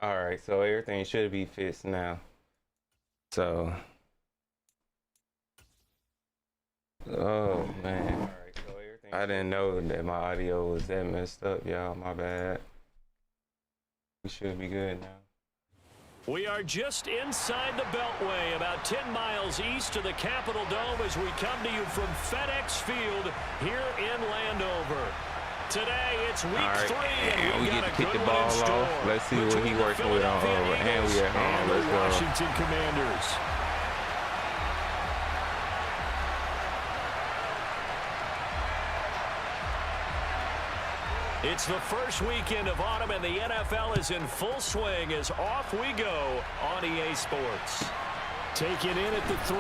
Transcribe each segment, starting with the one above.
All right, so everything should be fixed now. So, oh man, all right, so everything. I didn't know that my audio was that messed up, y'all. My bad. We should be good now. We are just inside the Beltway, about 10 miles east of the Capitol Dome as we come to you from FedEx Field here in Landover. Today, it's week 3, and we get to kick the ball off. Let's see what he's working with on over. And we at home. Let's go. Washington Commanders. It's the first weekend of autumn, and the NFL is in full swing as off we go on EA Sports. Take it in at the 3.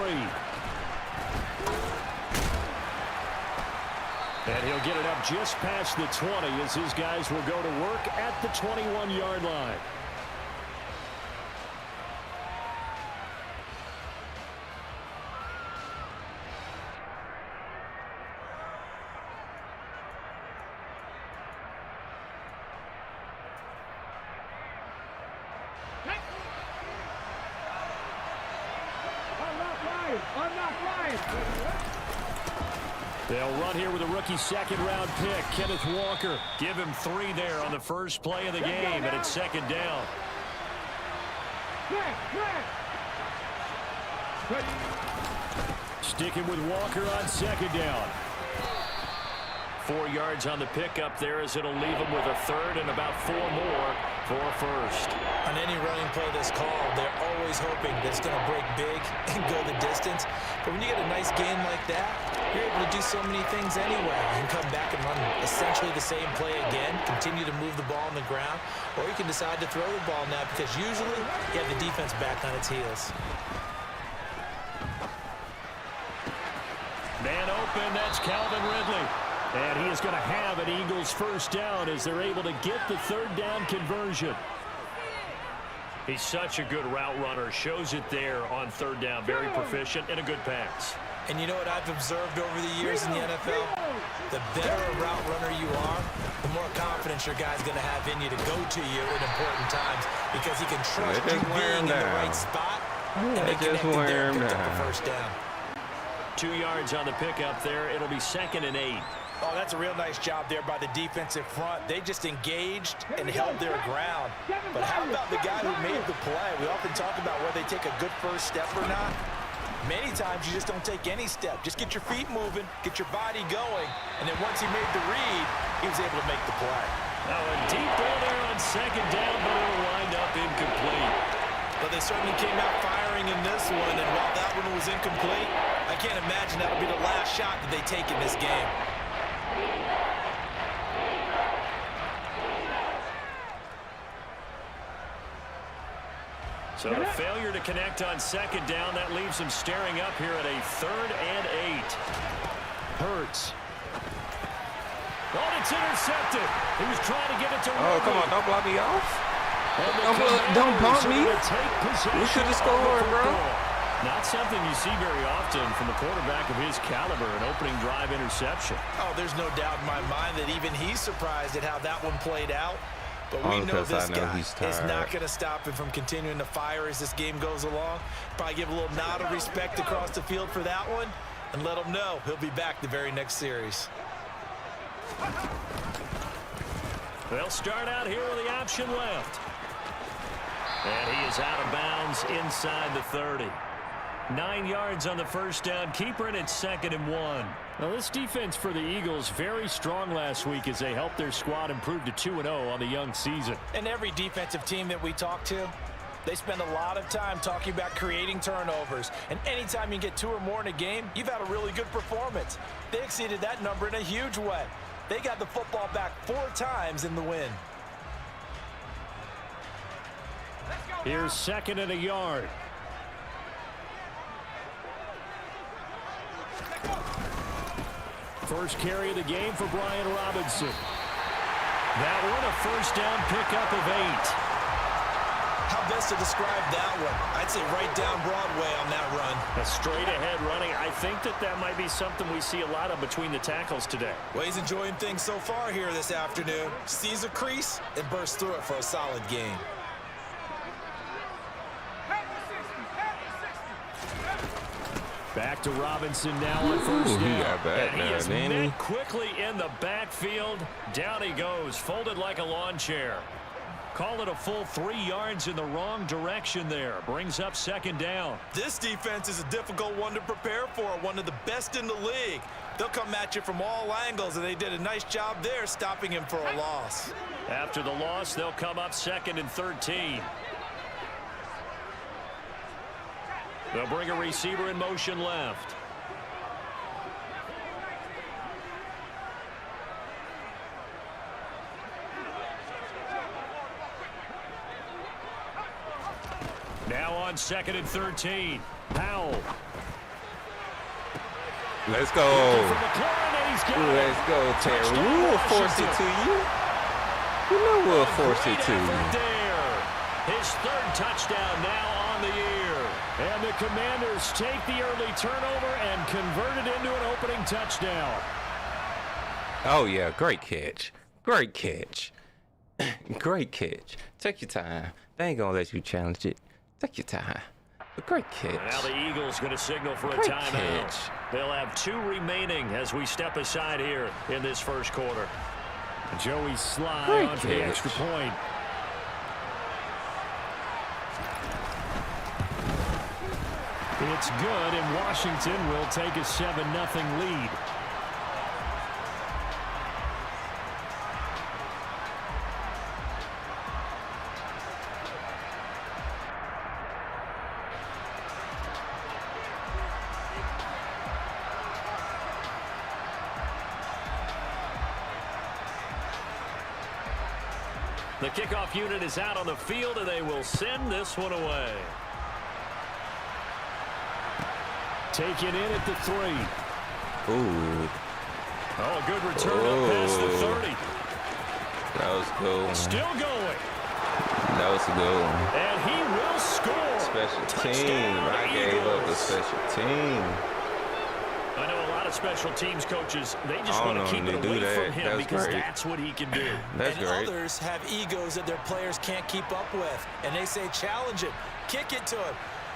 And he'll get it up just past the 20 as his guys will go to work at the 21-yard line. They'll run here with a rookie second-round pick, Kenneth Walker. Give him 3 there on the first play of the game, and it's second down. Sticking with Walker on second down. 4 yards on the pickup there as it'll leave him with a third and about 4 more for a first. On any running play that's called, they're always hoping that it's going to break big and go the distance. But when you get a nice gain like that, you're able to do so many things anyway. You can come back and run essentially the same play again, continue to move the ball on the ground, or you can decide to throw the ball now because usually you have the defense back on its heels. Man open, that's Calvin Ridley. And he is going to have an Eagles first down as they're able to get the third down conversion. He's such a good route runner. Shows it there on third down. Very proficient and a good pass. And you know what I've observed over the years in the NFL? The better a route runner you are, the more confidence your guy's going to have in you to go to you in important times because he can trust you being in the right spot and they connected there and picked up the first down. 2 yards on the pickup there. It'll be 2nd and 8. Oh, that's a real nice job there by the defensive front. They just engaged and held their ground. But how about the guy who made the play? We often talk about whether they take a good first step or not. Many times you just don't take any step. Just get your feet moving, get your body going, and then once he made the read, he was able to make the play. Now a deep ball there on second down, but it'll wind up incomplete. But they certainly came out firing in this one, and while that one was incomplete, I can't imagine that'll be the last shot that they take in this game. So a failure to connect on second down. That leaves him staring up here at a 3rd and 8. Hurts. Oh, it's intercepted. He was trying to get it to Ridley. Oh, come on, don't block me off. Don't bump me. We should have scored, bro. Not something you see very often from a quarterback of his caliber, an opening drive interception. Oh, there's no doubt in my mind that even he's surprised at how that one played out. But we know this guy is not going to stop him from continuing to fire as this game goes along. Probably give a little nod of respect across the field for that one and let him know he'll be back the very next series. They'll start out here with the option left. And he is out of bounds inside the 30. 9 yards on the first down. Keeper, and it's 2nd and 1. Now, this defense for the Eagles, very strong last week as they helped their squad improve to 2-0 on the young season. And every defensive team that we talk to, they spend a lot of time talking about creating turnovers. And anytime you get 2 or more in a game, you've had a really good performance. They exceeded that number in a huge way. They got the football back 4 times in the win. Here's 2nd and a yard. First carry of the game for Brian Robinson. That one, a first down pickup of 8. How best to describe that one? I'd say right down Broadway on that run. A straight-ahead running. I think that might be something we see a lot of between the tackles today. Well, he's enjoying things so far here this afternoon. Sees a crease and bursts through it for a solid gain. Back to Robinson now on first down. He got back and he is now, met quickly in the backfield. Down he goes, folded like a lawn chair. Call it a full 3 yards in the wrong direction there. Brings up 2nd down. This defense is a difficult one to prepare for, one of the best in the league. They'll come at you from all angles, and they did a nice job there stopping him for a loss. After the loss, they'll come up 2nd and 13. They'll bring a receiver in motion left. Now on 2nd and 13. Powell. Let's go. Let's go, Terry. We will force it to you. You know we'll force it to you. His 3rd touchdown now on the year. And the Commanders take the early turnover and convert it into an opening touchdown. Oh, yeah. Great catch. Great catch. Great catch. Take your time. They ain't going to let you challenge it. Take your time. But great catch. Now the Eagles going to signal for a Great timeout. catch. They'll have 2 remaining as we step aside here in this first quarter. Joey Sly Great on for the catch. extra point. It's good, and Washington will take a 7-0 lead. The kickoff unit is out on the field, and they will send this one away. Taken in at the 3. Ooh. Oh, a good return up past the 30. That was cool. Still going. That was a good one. And he will score. Special Touchdown, team. I gave up a Eagles. special team. I know a lot of special teams coaches, they just I want don't to keep know it when they away do from that. him That's because great. that's what he can do. That's and great. others have egos that their players can't keep up with. And they say, challenge him. Kick it to him.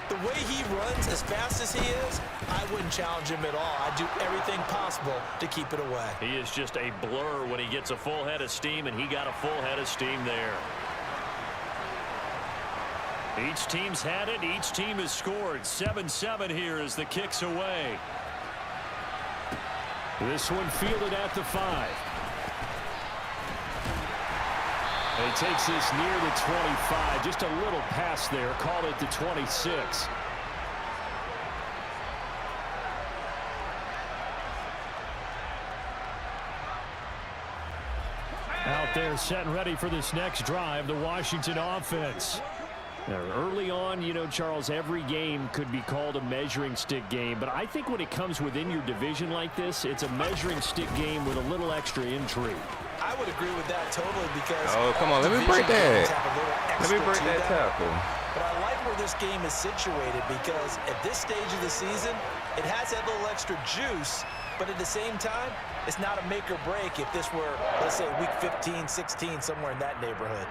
The way he runs as fast as he is, I wouldn't challenge him at all. I'd do everything possible to keep it away. He is just a blur when he gets a full head of steam, and he got a full head of steam there. Each team's had it. Each team has scored. 7-7 here as the kick's away. This one fielded at the 5. And he takes this near the 25. Just a little pass there. Call it the 26. Out there set and ready for this next drive, the Washington offense. Now, early on, you know, Charles, every game could be called a measuring stick game. But I think when it comes within your division like this, it's a measuring stick game with a little extra intrigue. I would agree with that totally because... Oh, come on. Let me break that. Let me Let break that tackle. But I like where this game is situated because at this stage of the season, it has that little extra juice. But at the same time, it's not a make or break if this were, let's say, week 15, 16, somewhere in that neighborhood.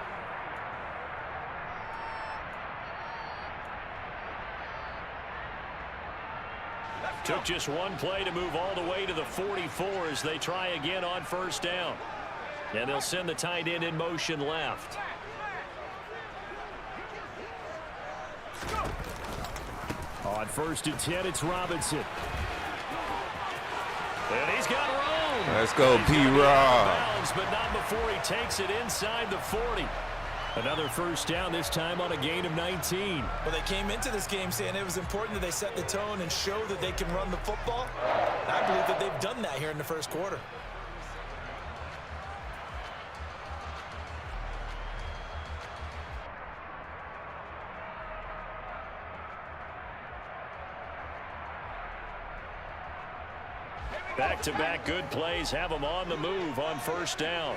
Took just one play to move all the way to the 44 as they try again on first down. And they'll send the tight end in motion left. On 1st and 10, it's Robinson. And he's got room. Let's go, P-Rob. But not before he takes it inside the 40. Another first down, this time on a gain of 19. Well, they came into this game saying it was important that they set the tone and show that they can run the football. I believe that they've done that here in the first quarter. Back-to-back good plays have them on the move on first down.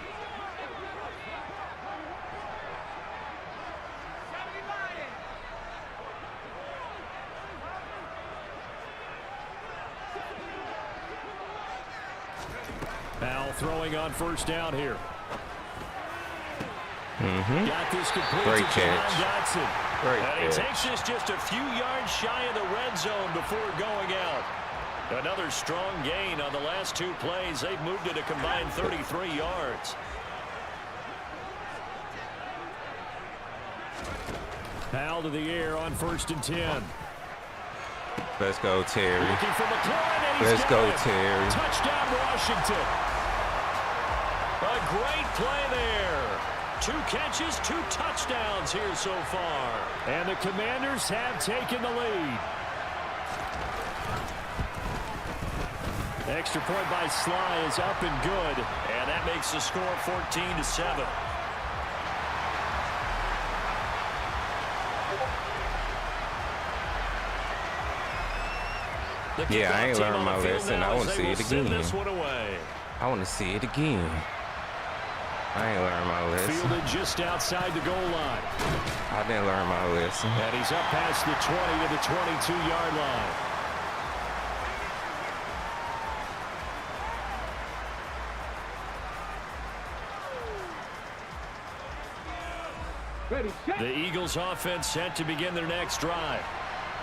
Now throwing on first down here. Got this complete Great to John catch. Dotson. Great And he catch. takes this just a few yards shy of the red zone before going out. Another strong gain on the last two plays. They've moved it a combined 33 yards. Powell to the air on 1st and 10. Let's go, Terry. Looking for McLaurin, and he's Let's got go, it. Terry. Touchdown, Washington. A great play there. 2 catches, 2 touchdowns here so far. And the Commanders have taken the lead. Extra point by Sly is up and good. And that makes the score 14-7. Yeah, I ain't learned my lesson. I want to see it again. This one away. I want to see it again. I ain't learned my lesson. Fielded just outside the goal line. I didn't learn my lesson. And he's up past the 20 to the 22-yard line. The Eagles offense set to begin their next drive.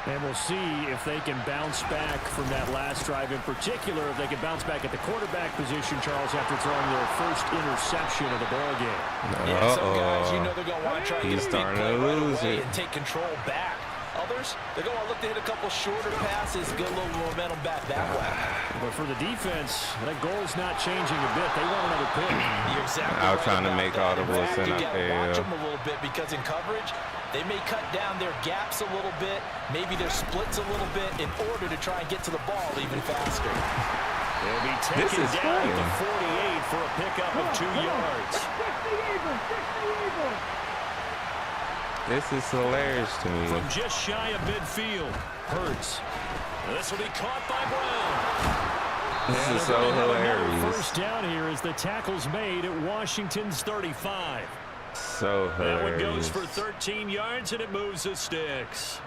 And we'll see if they can bounce back from that last drive in particular, if they can bounce back at the quarterback position, Charles, after throwing their first interception of the ball game. Yeah, some guys, you know they're going to want to try to get a big starting play to right lose away it. and take control back. Others, they're going to look to hit a couple shorter passes, get a little momentum back that way. But for the defense, that goal's not changing a bit. They want another pick. You're exactly I was right trying to about make that. audibles In fact, and you I got to watch failed. them a little bit because in coverage, they may cut down their gaps a little bit, maybe their splits a little bit in order to try and get to the ball even faster. They'll be This taken is down funny. at the 48 for a pickup of 2 yards. This is hilarious to me. From just shy of midfield, Hurts. This will be caught by Brown. This And is they're so gonna have another hilarious. First down here as the tackle's made at Washington's 35. So That one goes hilarious. for 13 yards, and it moves the sticks.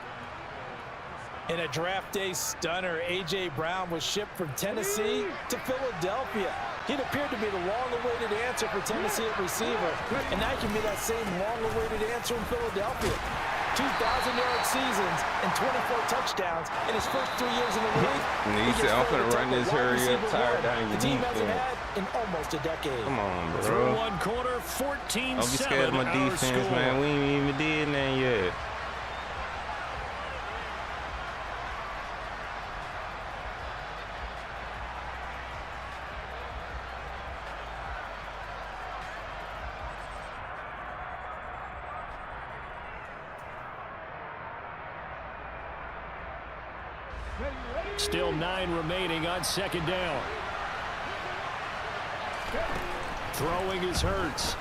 In a draft day stunner, A.J. Brown was shipped from Tennessee to Philadelphia. He'd appeared to be the long-awaited answer for Tennessee at receiver, and now he can be that same long-awaited answer in Philadelphia. 2,000-yard seasons and 24 touchdowns in his first 3 years in the league. And he said, I'm going to run this hurry-up, tired down the your team hasn't defense. had in almost a decade. Come on, Through bro. one quarter, 14-7. Don't be scared of my our defense, score. man. We ain't even did nothing yet. Still 9 remaining on second down. Throwing is Hurts.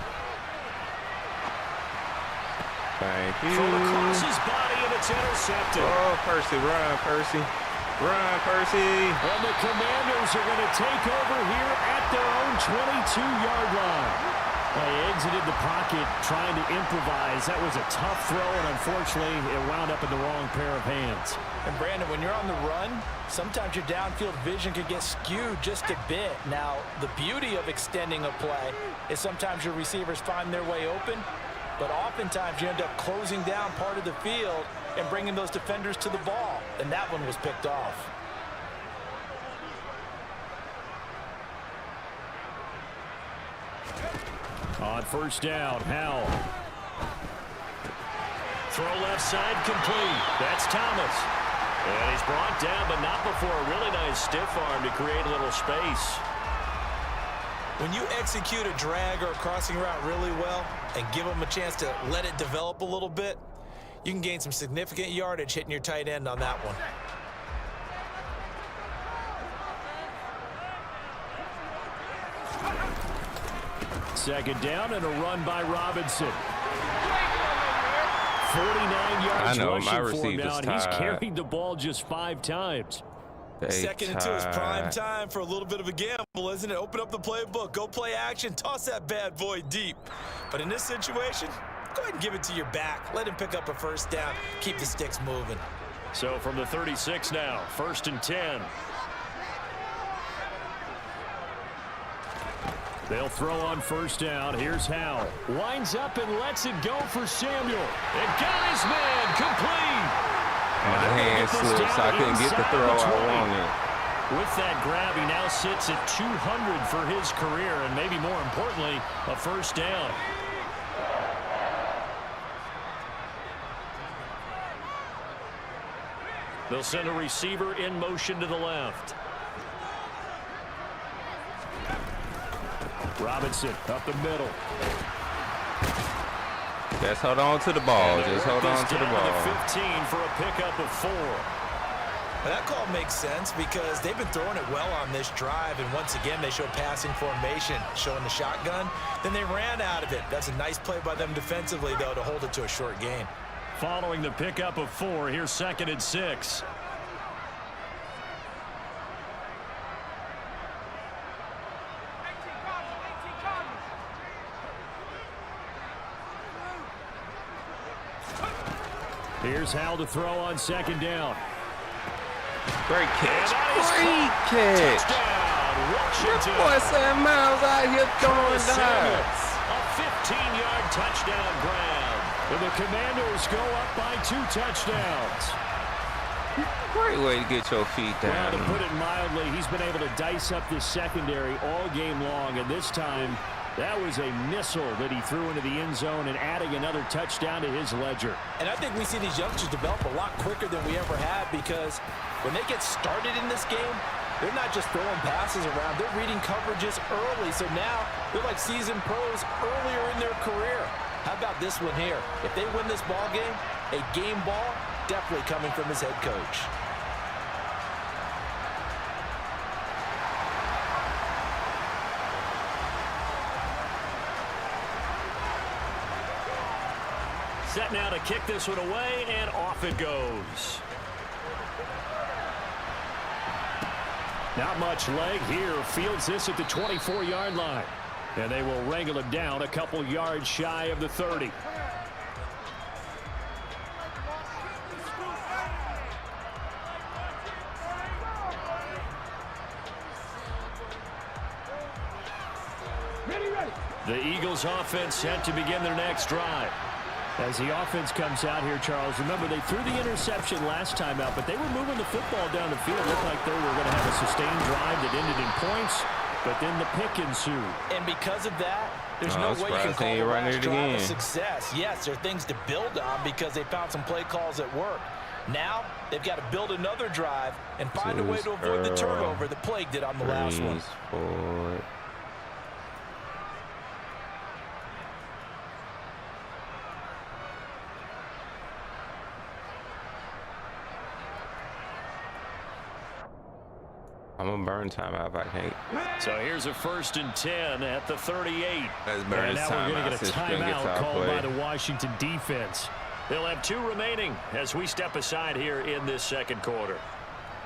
Thank you. Thrown across his body, and it's intercepted. Oh, Percy, run, Percy. Run, Percy. And the Commanders are going to take over here at their own 22-yard line. They exited the pocket trying to improvise. That was a tough throw, and unfortunately, it wound up in the wrong pair of hands. And Brandon, when you're on the run, sometimes your downfield vision could get skewed just a bit. Now, the beauty of extending a play is sometimes your receivers find their way open, but oftentimes you end up closing down part of the field and bringing those defenders to the ball, and that one was picked off. On first down, Howell. Throw left side complete. That's Thomas. And he's brought down, but not before a really nice stiff arm to create a little space. When you execute a drag or a crossing route really well and give them a chance to let it develop a little bit, you can gain some significant yardage hitting your tight end on that one. Second down and a run by Robinson. 49 yards rushing for him now, and he's carried the ball just 5 times. Second into his prime time for a little bit of a gamble, isn't it? Open up the playbook, go play action, toss that bad boy deep. But in this situation, go ahead and give it to your back. Let him pick up a first down, keep the sticks moving. So from the 36 now, 1st and 10. They'll throw on first down. Here's Howell. Winds up and lets it go for Samuel. And got his man complete. My hand slipped, so I couldn't get the throw I wanted. With that grab, he now sits at 200 for his career, and maybe more importantly, a first down. They'll send a receiver in motion to the left. Robinson up the middle. Just hold on to the ball. Just hold on to the ball. 15 for a pickup of 4. Well, that call makes sense because they've been throwing it well on this drive, and once again they show passing formation, showing the shotgun. Then they ran out of it. That's a nice play by them defensively, though, to hold it to a short gain. Following the pickup of 4, here's 2nd and 6. Here's Howell to throw on 2nd down. Great catch. Great catch. This boy Sam Miles out here throwing darts. A 15-yard touchdown grab. And the Commanders go up by 2 touchdowns. Great way to get your feet down. Well, to put it mildly, he's been able to dice up this secondary all game long, and this time that was a missile that he threw into the end zone and adding another touchdown to his ledger. And I think we see these youngsters develop a lot quicker than we ever have, because when they get started in this game, they're not just throwing passes around. They're reading coverages early. So now they're like seasoned pros earlier in their career. How about this one here? If they win this ball game, a game ball definitely coming from his head coach. Set now to kick this one away, and off it goes. Not much leg here. Fields this at the 24-yard line. And they will wrangle him down a couple yards shy of the 30. The Eagles offense set to begin their next drive. As the offense comes out here, Charles, remember they threw the interception last time out, but they were moving the football down the field. It looked like they were going to have a sustained drive that ended in points, but then the pick ensued. And because of that, there's no way you can call the last drive a success. Yes, there are things to build on because they found some play calls that work. Now they've got to build another drive and find a way to avoid the turnover that plagued it on the last one. I'm going to burn timeout if I can't. So here's a 1st and 10 at the 38. Let's burn this timeout. Now we're going to get a timeout called by the Washington defense. They'll have 2 remaining as we step aside here in this second quarter.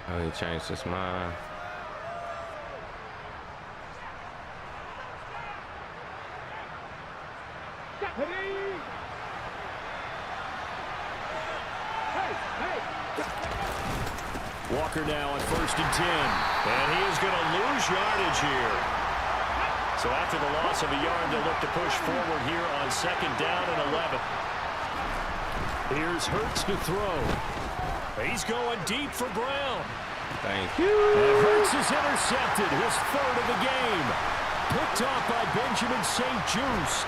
Oh, he changed his mind. Walker now on 1st and 10. And he is going to lose yardage here. So after the loss of a yard, they'll look to push forward here on 2nd down and 11. Here's Hurts to throw. He's going deep for Brown. Thank you. And Hurts is intercepted, his 3rd of the game. Picked off by Benjamin St. Juste.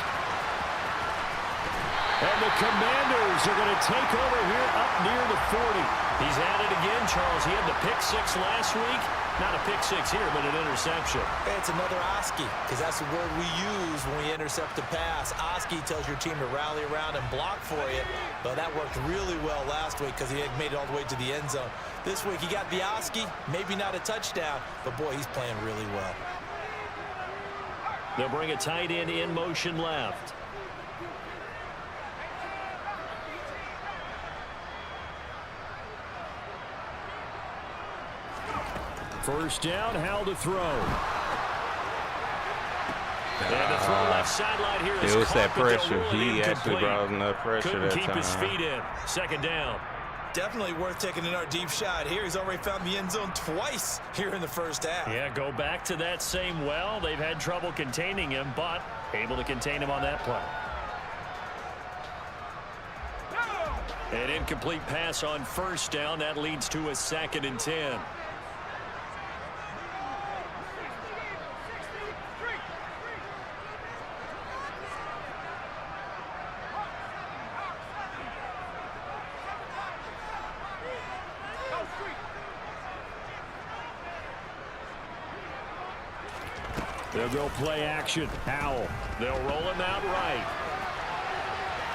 And the Commanders are going to take over here up near the 40. He's at it again, Charles. He had the pick six last week. Not a pick six here, but an interception. It's another Oski, because that's the word we use when we intercept a pass. Oski tells your team to rally around and block for you. But that worked really well last week because he had made it all the way to the end zone. This week he got the Oski, maybe not a touchdown, but boy, he's playing really well. They'll bring a tight end in motion left. First down, how to throw. And the throw left sideline here is it was that caught, but they'll pressure. rule it He actually incomplete. brought enough pressure Couldn't that keep time. his feet in. Second down. Definitely worth taking another deep shot here. He's already found the end zone twice here in the first half. Yeah, go back to that same well. They've had trouble containing him, but able to contain him on that play. An incomplete pass on first down. That leads to a 2nd and 10. They'll go play action. Howell. They'll roll him out right.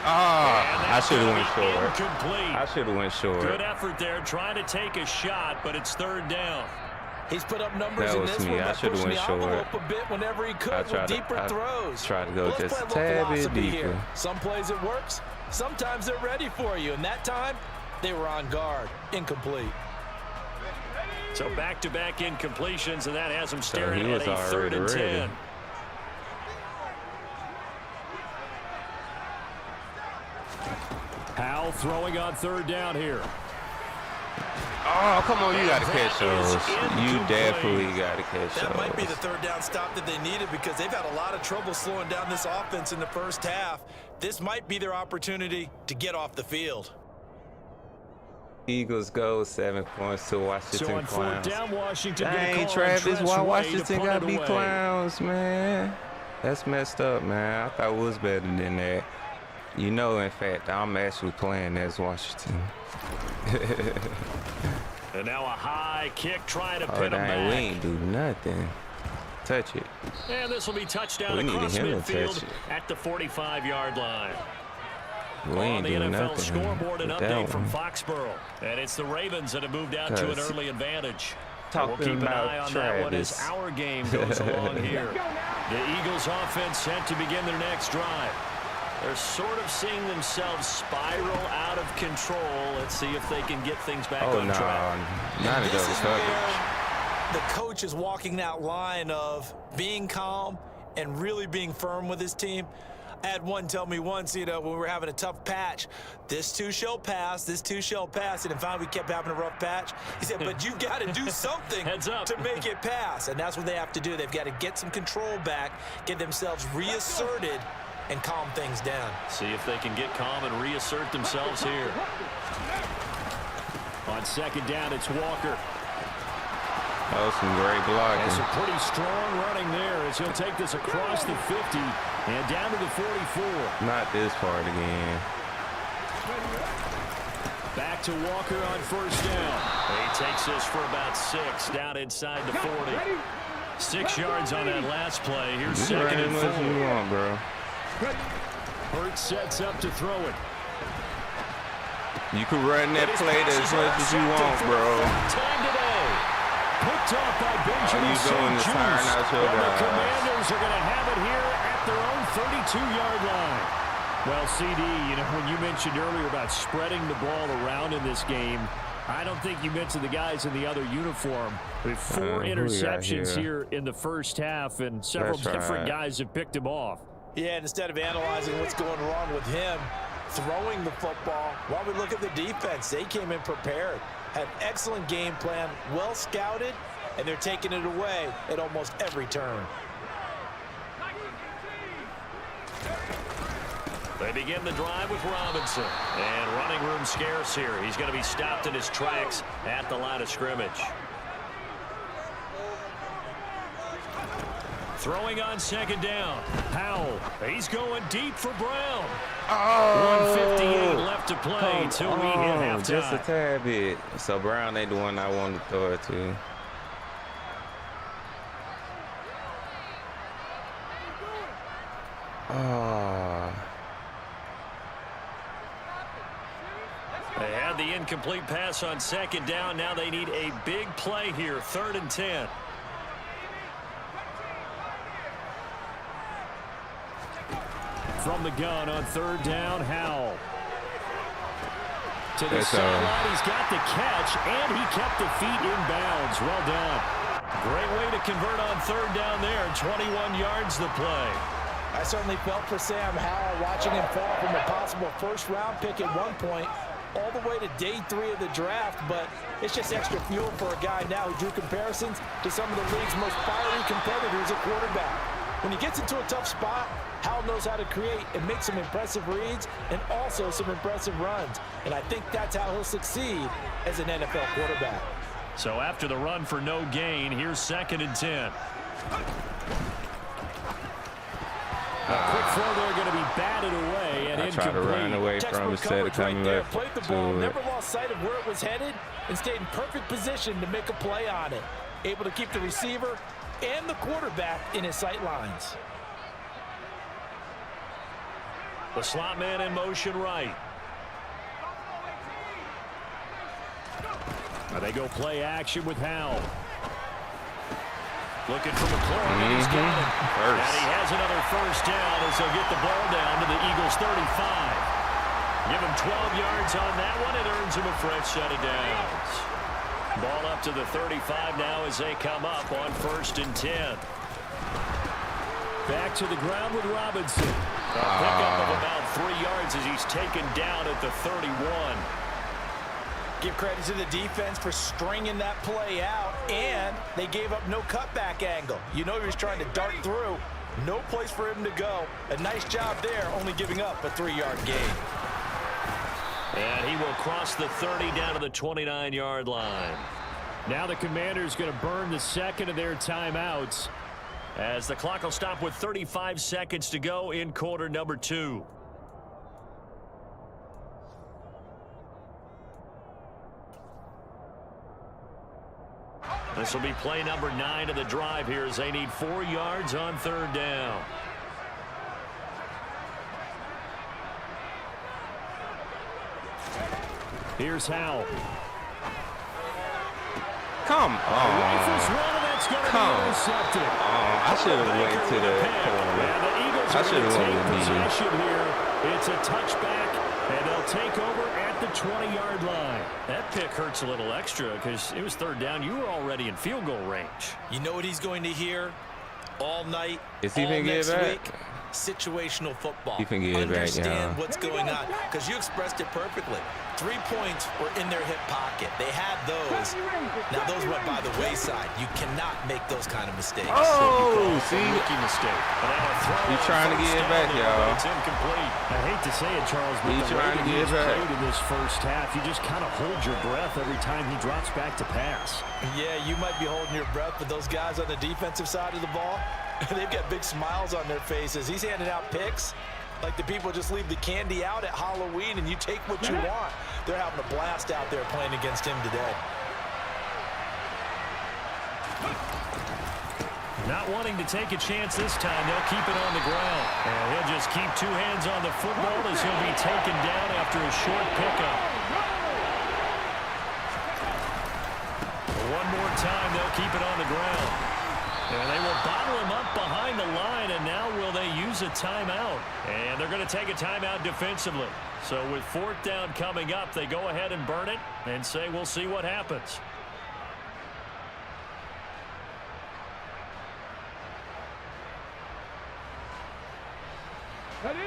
I should have went short. Incomplete. I should have went short. Good effort there, trying to take a shot, but it's third down. He's put up numbers That in was this me. one I that should've pushed went the short. envelope a bit whenever he could with deeper throws. Tried to go Let's just play a a little tad bit philosophy deeper. here. Some plays it works. Sometimes they're ready for you, and that time they were on guard. Incomplete. So back-to-back incompletions, and that has him staring he at was a 3rd and already 10. ready. Howell throwing on third down here. Oh, come on, you got to catch That is those. You incomplete. definitely got to catch those. That might be the third down stop that they needed because they've had a lot of trouble slowing down this offense in the first half. This might be their opportunity to get off the field. Eagles go 7 points to Washington So on fourth Clowns. down, Washington get a Dang, call on Travis, Trent's why way Washington to got punt to it be away. Clowns, man? That's messed up, man. I thought it was better than that. You know, in fact, I'm actually playing as Washington. And now a high kick trying to Oh, pin him dang, we back. ain't do nothing. Touch it. And this will be touchdown We need across him to midfield touch it. at the 45-yard line. We On ain't the doing NFL nothing scoreboard, an with that update from one. Foxborough. And it's the Ravens that have moved out to an Cause early advantage. talking We'll keep an about eye on that one as Travis. our game goes along here. The Eagles offense set to begin their next drive. They're sort of seeing themselves spiral out of control. Let's see if they can get things back Oh, on no. track. None of This those is coverage. where the coach is walking that line of being calm and really being firm with his team. I had one tell me once, when we were having a tough patch, this too shall pass, this too shall pass. And finally we kept having a rough patch. He said, but you got to do something Heads up. to make it pass. And that's what they have to do. They've got to get some control back, get themselves reasserted, and calm things down. See if they can get calm and reassert themselves here. On second down, it's Walker. That was some great And blocking. some pretty strong running there as he'll take this across the 50 and down to the 44. Not this part again. Back to Walker on first down. He takes this for about 6 down inside the 40. 6 yards on that last play. Here's You second run as and much as 4. you want, bro. Hurts sets up to throw it. You can run that play as much as you want, bro. Time today. Picked off by Benjamin you doing is St. tiring Juste. out your And the guys. Commanders are going to have it here at their own 32-yard line. Well, CD, when you mentioned earlier about spreading the ball around in this game, I don't think you mentioned the guys in the other uniform. With 4 who we got interceptions here? here in the first half, and several That's different right. guys have picked him off. Yeah, and instead of analyzing what's going wrong with him throwing the football, while we look at the defense, they came in prepared, had an excellent game plan, well scouted, and they're taking it away at almost every turn. They begin the drive with Robinson. And running room scarce here. He's going to be stopped in his tracks at the line of scrimmage. Throwing on second down. Howell, he's going deep for Brown. Oh, 1:58 left to play till we hit halftime. Just a tad bit. So Brown ain't the one I wanted to throw it to. Oh. They had the incomplete pass on second down. Now they need a big play here. 3rd and 10. From the gun on 3rd down, Howell. To the sideline, he's got the catch, and he kept the feet in bounds. Well done. Great way to convert on 3rd down there. 21 yards the play. I certainly felt for Sam Howell watching him fall from a possible first-round pick at one point all the way to day 3 of the draft, but it's just extra fuel for a guy now who drew comparisons to some of the league's most fiery competitors at quarterback. When he gets into a tough spot, Howell knows how to create and make some impressive reads and also some impressive runs. And I think that's how he'll succeed as an NFL quarterback. So after the run for no gain, here's 2nd and 10. A quick throw there going to be batted away and incomplete. I tried to run away from instead of coming back. Played the ball, never lost sight of where it was headed, and stayed in perfect position to make a play on it. Able to keep the receiver and the quarterback in his sight lines. The slot man in motion right. They go play action with Howell. Looking for McLaurin, and he's got it. And he has another first down as they'll get the ball down to the Eagles' 35. Give him 12 yards on that one. It earns him a fresh set of downs. Ball up to the 35 now as they come up on 1st and 10. Back to the ground with Robinson. A pickup of about 3 yards as he's taken down at the 31. Give credit to the defense for stringing that play out, and they gave up no cutback angle. You know he was trying to dart through. No place for him to go. A nice job there, only giving up a 3-yard gain. And he will cross the 30 down to the 29-yard line. Now the Commanders going to burn the 2nd of their timeouts as the clock will stop with 35 seconds to go in quarter number 2. This will be play number 9 of the drive here as they need 4 yards on 3rd down. Here's Howell. Come on. I should have waited to the corner. I should have waited possession here. It's a touchback, and they'll take over at the 20-yard line. That pick hurts a little extra because it was 3rd down. You were already in field goal range. You know what he's going to hear all night, all next week? Situational football. You can get Understand what's going on, because you expressed it perfectly. 3 points were in their hip pocket. They had those. Now those went by the wayside. You cannot make those kind of mistakes. Oh, see, rookie mistake. He's trying to get it back, y'all. It's incomplete. I hate to say it, Charles, but he's trying to get it back in this first half. You just kind of hold your breath every time he drops back to pass. Yeah, you might be holding your breath, but those guys on the defensive side of the ball, they've got big smiles on their faces. He's handing out picks like the people just leave the candy out at Halloween and you take what you want. They're having a blast out there playing against him today. Not wanting to take a chance this time, they'll keep it on the ground. And he'll just keep 2 hands on the football as he'll be taken down after a short pickup. One more time, they'll keep it on the ground. And they will bottle him up behind the line, and now will they use a timeout? And they're going to take a timeout defensively. So with 4th down coming up, they go ahead and burn it and say we'll see what happens.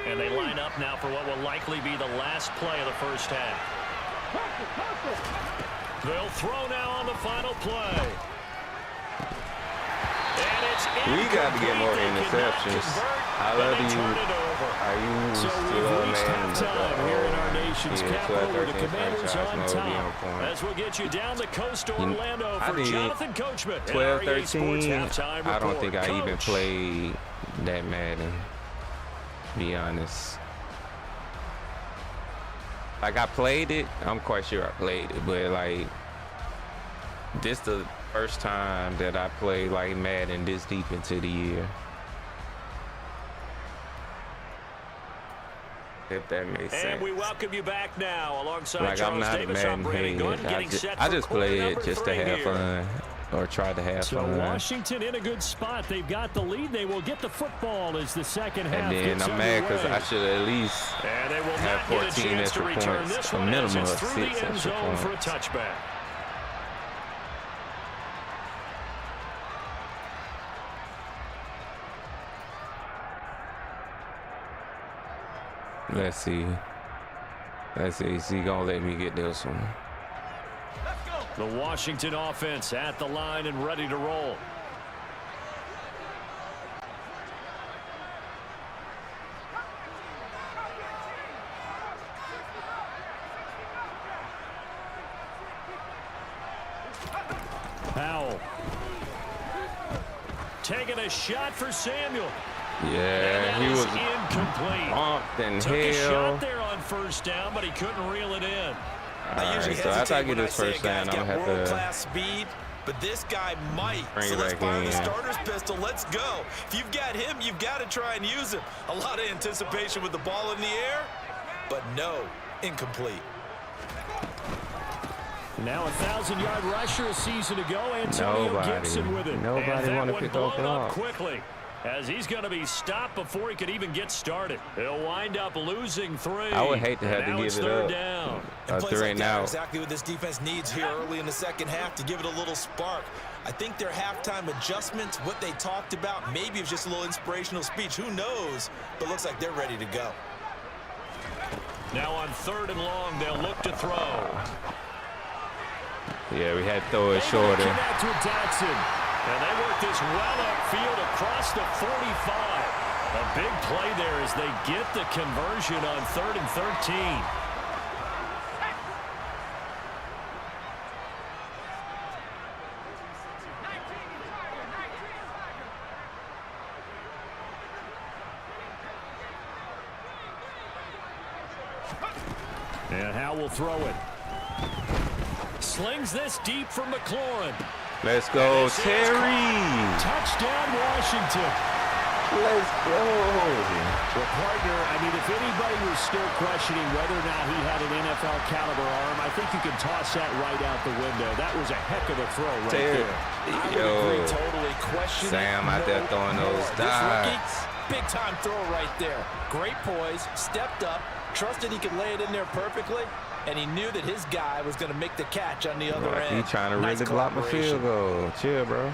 And they line up now for what will likely be the last play of the first half. They'll throw now on the final play. And it's We got to get more interceptions. I love you. Are you so still we've reached halftime here in our nation's capital with the 12-13 Commanders on franchise mode, be on top. point. As we'll get you down the coast to Orlando I for did Jonathan Coachman. 12-13. I don't think I even Coach. played that Madden, to be honest. Like, I played it. I'm quite sure I played it, but like, this the first time that I played like Madden this deep into the year. If that makes sense. And we welcome you back now alongside Like, I'm Charles not a Davis Madden operating hater. gun, getting set I for just quarter play it number just to 3 have here. fun, or try to have So fun. Washington in a good spot. They've got the lead. They will get the football as the second half And then gets I'm mad because underway. I should at least And they will have not get a 14 chance to extra return points, this a one as minimum it's of through 6 the end extra zone for a points. touchback. Let's see. Let's see. Is he gonna let me get this one? The Washington offense at the line and ready to roll. Powell. Taking a shot for Samuel. Yeah, he was incomplete. bumped and Took a hell. shot there on first down, but he couldn't reel it in. I usually so after I hesitate get when this I say a first guy's down, I'm got gonna have world-class speed, but this guy might. Bring So it let's back fire in. the starter's pistol. Let's go. If you've got him, you've got to try and use him. A lot of anticipation with the ball in the air, but no, incomplete. Now a 1,000-yard rusher a season ago. Antonio Gibson with it. Nobody and want to that pick one up blown up blocks. quickly, as he's going to be stopped before he could even get started. He'll wind up losing 3. I would hate to have And to now give it's it third up. down. And plays 3 like and that are out. exactly what this defense needs here early in the second half to give it a little spark. I think their halftime adjustments, what they talked about, maybe it's just a little inspirational speech. Who knows? But looks like they're ready to go. Now on 3rd and long, they'll look to throw. Yeah, we had to throw it Able to shorter. connect with Dotson. And they work this well upfield across the 45. A big play there as they get the conversion on 3rd and 13. And Howe will throw it. Slings this deep for McLaurin. Let's go, Terry. Touchdown, Washington. Let's go. Well, partner, I mean, if anybody was still questioning whether or not he had an NFL caliber arm, I think you can toss that right out the window. That was a heck of a throw right Terry. there. I would agree totally. Question Sam out there throwing those dots. Big time throw right there. Great poise, stepped up, trusted he could lay it in there perfectly, and he knew that his guy was going to make the catch on the other Like end. he trying to Nice really block my collaboration. field goal. Chill, bro.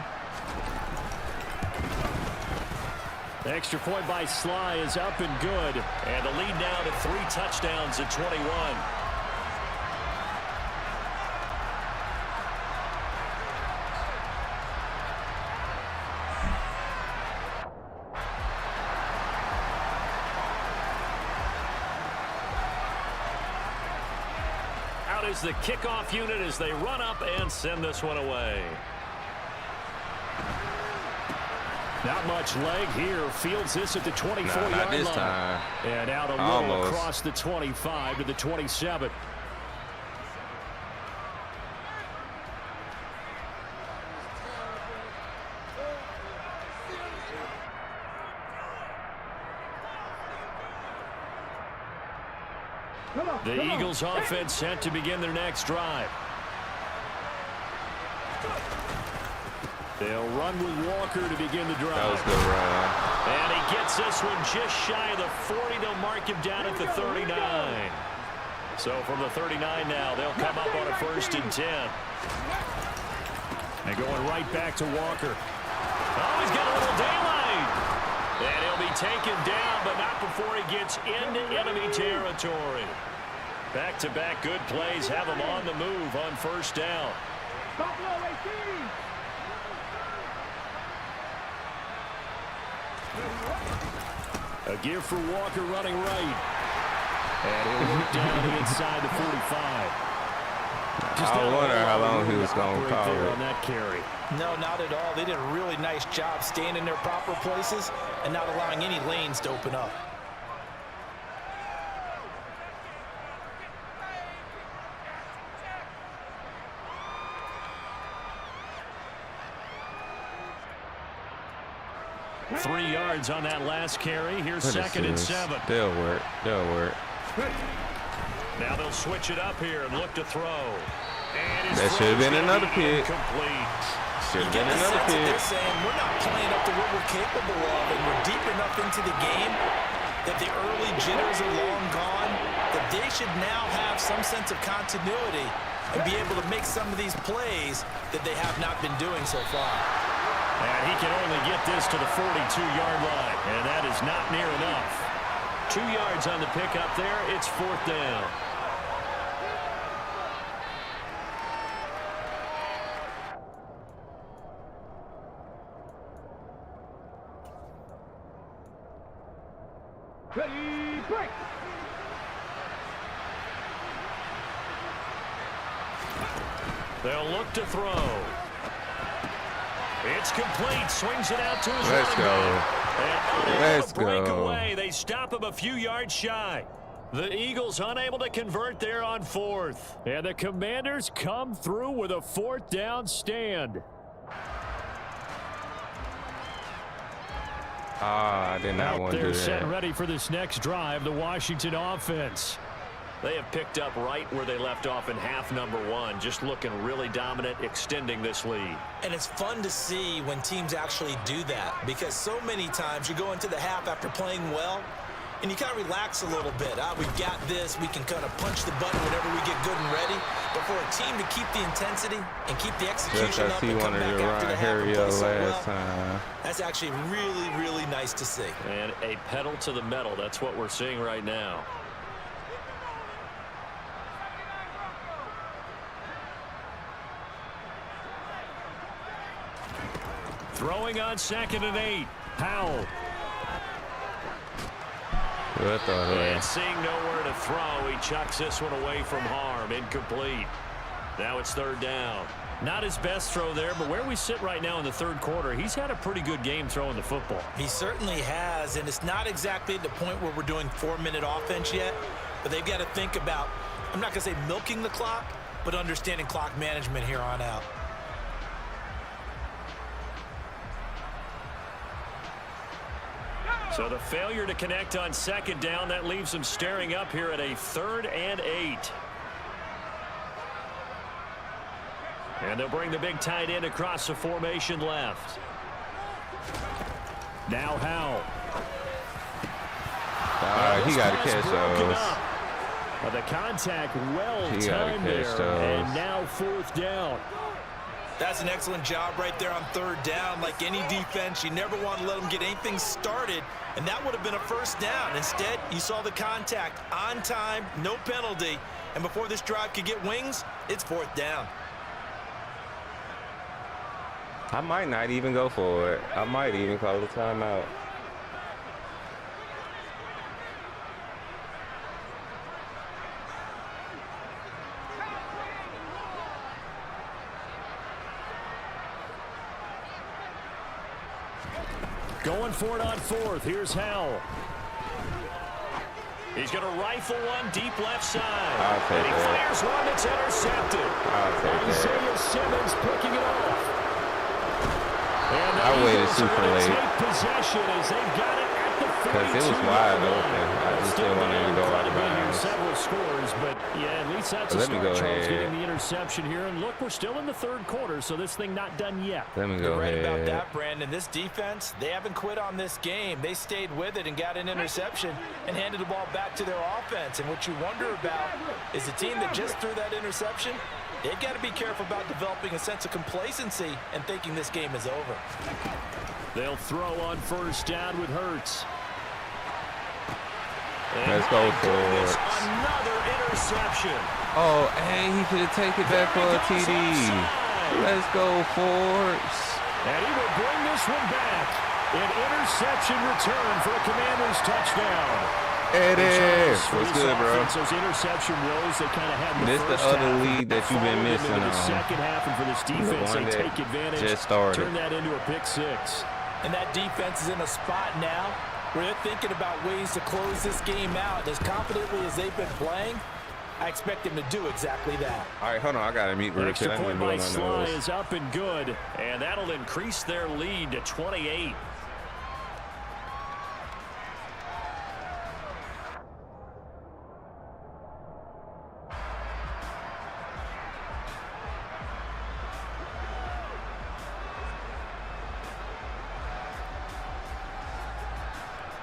Extra point by Sly is up and good. And the lead now to 3 touchdowns at 21. Out is the kickoff unit as they run up and send this one away. Not much leg here. Fields this at the 24-yard Not this line. time. And out a little Almost. across the 25 to the 27. The Eagles offense set to begin their next drive. They'll run with Walker to begin the drive. That was good run. And he gets this one just shy of the 40. They'll mark him down at the 39. So from the 39 now, they'll come up on a 1st and 10. And going right back to Walker. Oh, he's got a little daylight. And he'll be taken down, but not before he gets into enemy territory. Back-to-back good plays have him on the move on 1st down. A give for Walker running right. And he'll look down inside the 45. I wonder how long he was going to call it on that carry. No, not at all. They did a really nice job staying in their proper places and not allowing any lanes to open up. Three yards on that last carry. Here's second and 7. They'll work. They'll work. Now they'll switch it up here and look to throw. And that should have been another pick. Should have been another pick. They're saying we're not playing up to what we're capable of, and we're deep enough into the game that the early jitters are long gone, that they should now have some sense of continuity and be able to make some of these plays that they have not been doing so far. And he can only get this to the 42-yard line, and that is not near enough. 2 yards on the pickup there. It's 4th down. Ready, break. They'll look to throw. It's complete. Swings it out to his Let's go. Let's break go. away. They stop him a few yards shy. The Eagles unable to convert there on 4th. And the Commanders come through with a 4th down stand. I did not want to do They're that. set ready for this next drive, the Washington offense. They have picked up right where they left off in half number 1, just looking really dominant, extending this lead. And it's fun to see when teams actually do that, because so many times you go into the half after playing well, and you kind of relax a little bit. We've got this. We can kind of punch the button whenever we get good and ready. But for a team to keep the intensity and keep the execution up and come back after the half and play so well, that's actually really, really nice to see. And a pedal to the metal. That's what we're seeing right now. Throwing on 2nd and 8. Powell. And seeing nowhere to throw, he chucks this one away from harm. Incomplete. Now it's 3rd down. Not his best throw there, but where we sit right now in the 3rd quarter, he's had a pretty good game throwing the football. He certainly has, and it's not exactly at the point where we're doing 4-minute offense yet, but they've got to think about, I'm not going to say milking the clock, but understanding clock management here on out. So the failure to connect on 2nd down, that leaves them staring up here at a 3rd and 8. And they'll bring the big tight end across the formation left. Now Howell. He got to catch those. The contact well timed there, and now 4th down. That's an excellent job right there on 3rd down. Like any defense, you never want to let them get anything started, and that would have been a 1st down. Instead, you saw the contact on time, no penalty, and before this drive could get wings, it's 4th down. I might not even go for it. I might even call the timeout. Going for it on 4th. Here's Howell. He's going to rifle one deep left side. And he fires one that's intercepted. Isaiah Simmons picking it off. And I waited super late. Take possession as they've got it at the 42. Because it was wide open. I just didn't want to go out of bounds. Several scores, but yeah, at least that's a start. Charles getting the interception here. And look, we're still in the 3rd quarter, so this thing not done yet. Let me go You're right ahead. about that, Brandon. This defense, they haven't quit on this game. They stayed with it and got an interception and handed the ball back to their offense. And what you wonder about is the team that just threw that interception, they've got to be careful about developing a sense of complacency and thinking this game is over. They'll throw on 1st down with Hurts. Let's go for it. Another interception. Oh, hey, he could have taken that for a TD. Let's go, Forbes. And he will bring this one back. An interception return for a Commanders touchdown. Eddie, what's good, bro? Those interception woes they kind of had in This the first other half, lead that you've been missing into the on. second half, and for this defense, they take advantage. Just started. Turn that into a pick six. And that defense is in a spot now where they're thinking about ways to close this game out. As confidently as they've been playing, I expect them to do exactly that. All right, hold on. I got to mute real quick. Extra point by Sly is up and good, and that'll increase their lead to 28.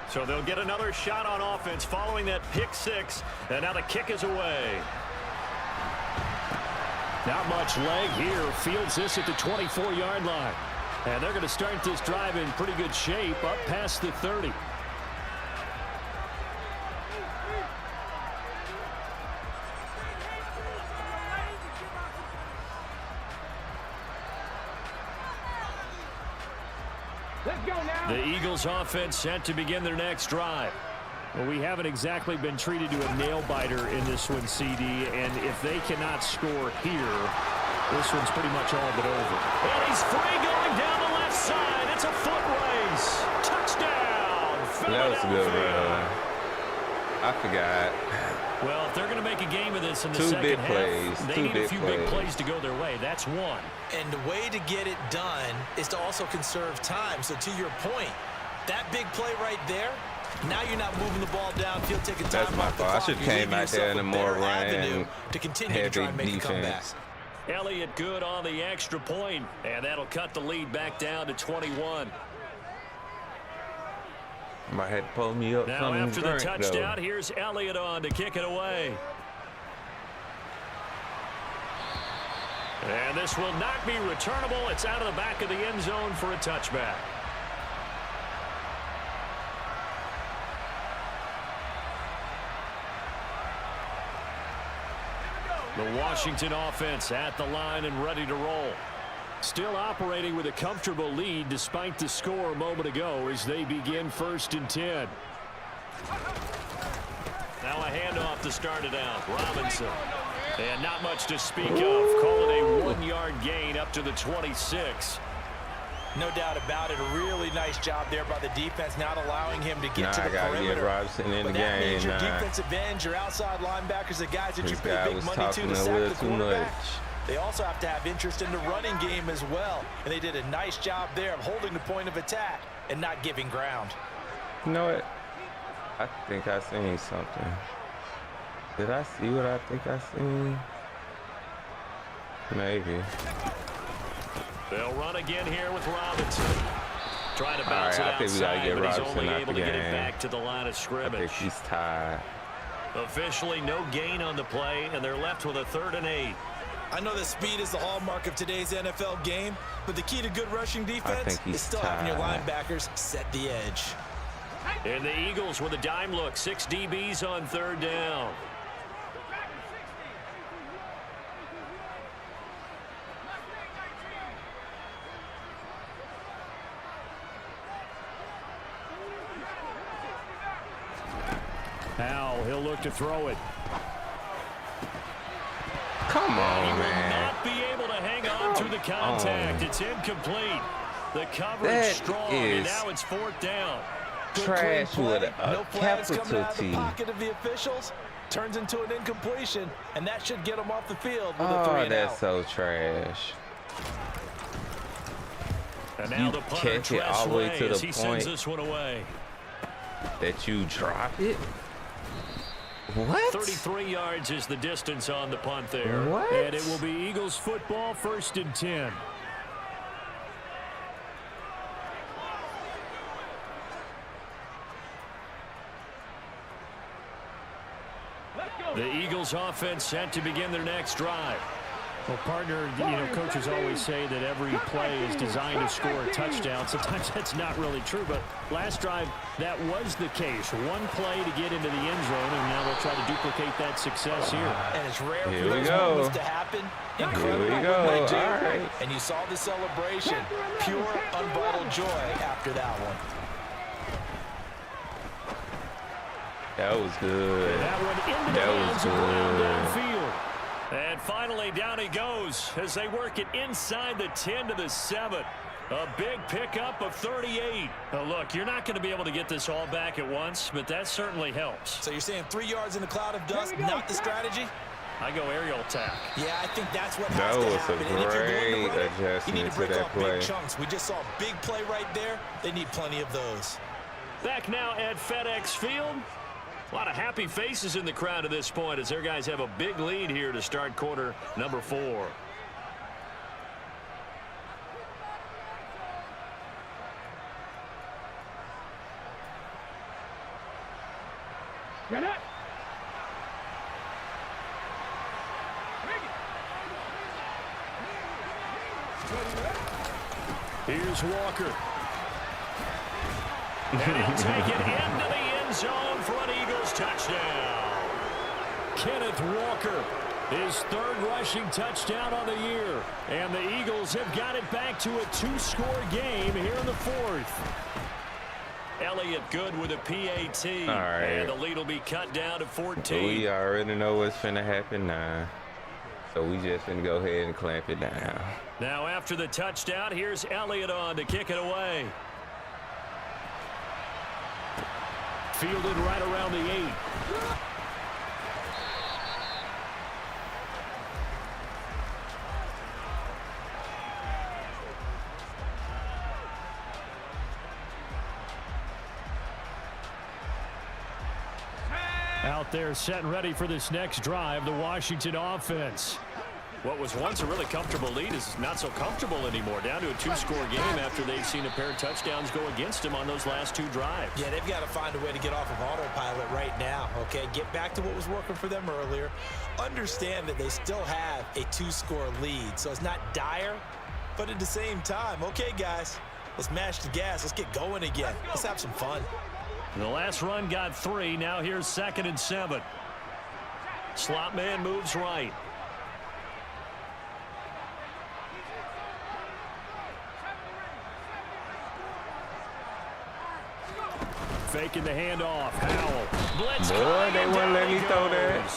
So they'll get another shot on offense following that pick six. And now the kick is away. Not much leg here. Fields this at the 24-yard line. And they're going to start this drive in pretty good shape up past the 30. The Eagles offense set to begin their next drive. Well, we haven't exactly been treated to a nail-biter in this one, CD, and if they cannot score here, this one's pretty much all but over. And he's free going down the left side. It's a foot race. Touchdown. That was good, bro. I forgot. Well, if they're going to make a game of this in the second big half, plays. they need a few big plays to go their way. That's one. And the way to get it done is to also conserve time. So to your point, that big play right there, now you're not moving the ball downfield, taking time That's my off the fault. I clock. should have came out there in a more run to continue to try and make a comeback. defense. Elliott good on the extra point, and that'll cut the lead back down to 21. Might have to pull me up. Now after the touchdown, here's Elliott on to kick it away. And this will not be returnable. It's out of the back of the end zone for a touchback. The Washington offense at the line and ready to roll. Still operating with a comfortable lead despite the score a moment ago as they begin 1st and 10. Now a handoff to start it out. Robinson. And not much to speak of. Call it a 1-yard gain up to the 26. No doubt about it. A really nice job there by the defense, not allowing him to get to the perimeter. Get Robinson in the That game. means your defensive ends, your outside linebackers, the guys that you pay big money to sack the quarterback. They also have to have interest in the running game as well. And they did a nice job there of holding the point of attack and not giving ground. You know what? I think I seen something. Did I see what I think I seen? Maybe. They'll run again here with Robinson. Trying to bounce it outside, but he's only able to get it back to the line of scrimmage. I think he's tired. Officially no gain on the play, and they're left with a 3rd and 8. I know that speed is the hallmark of today's NFL game, but the key to good rushing defense is still having your linebackers set the edge. And the Eagles with a dime look. 6 DBs on 3rd down. Powell, he'll look to throw it. Come on, he man. will not be able to hang on to the contact. It's incomplete. The coverage That strong, and now it's 4th down. Trash with No a flags coming capital out of the T. pocket of the officials. Turns into an incompletion, and that should get them off the field with a 3 and that's out. so trash. And now You the punter catch it all the way to as the he point sends this one away. that you drop it? What? 33 yards is the distance on the punt there. What? And it will be Eagles football, 1st and 10. The Eagles offense set to begin their next drive. Well, partner, coaches always say that every play is designed to score a touchdown. Sometimes that's not really true, but last drive, that was the case. One play to get into the end zone, and now they'll try to duplicate that success here. And it's rare for those moments to happen. Incredible. Here we go. All right. And you saw the celebration. Pure, unbridled joy after that one. That was good. And that one into the hands of Brown downfield. And finally, down he goes as they work it inside the 10 to the 7. A big pickup of 38. Now, look, you're not going to be able to get this all back at once, but that certainly helps. So you're saying 3 yards in a cloud of dust, not the strategy? I go aerial attack. Yeah, I think that's what has to happen. That was a great you need adjustment to to break that off play. big chunks. We just saw a big play right there. They need plenty of those. Back now at FedEx Field. A lot of happy faces in the crowd at this point as their guys have a big lead here to start quarter number 4. Here's Walker. And he'll take it into the end zone for an Eagles touchdown. Kenneth Walker, his 3rd rushing touchdown on the year. And the Eagles have got it back to a 2-score game here in the 4th. Elliott good with a PAT. All right. And the lead will be cut down to 14. So we already know what's finna happen now. So we just finna go ahead and clamp it down. Now after the touchdown, here's Elliott on to kick it away. Fielded right around the 8. Out there set and ready for this next drive, the Washington offense. What was once a really comfortable lead is not so comfortable anymore. Down to a 2-score game after they've seen a pair of touchdowns go against them on those last 2 drives. Yeah, they've got to find a way to get off of autopilot right now, okay? Get back to what was working for them earlier. Understand that they still have a 2-score lead, so it's not dire, but at the same time, okay, guys, let's mash the gas. Let's get going again. Let's have some fun. The last run got 3. Now here's 2nd and 7. Slot man moves right. Faking the handoff. Howell. Blitz. Boy, they wouldn't let me throw that.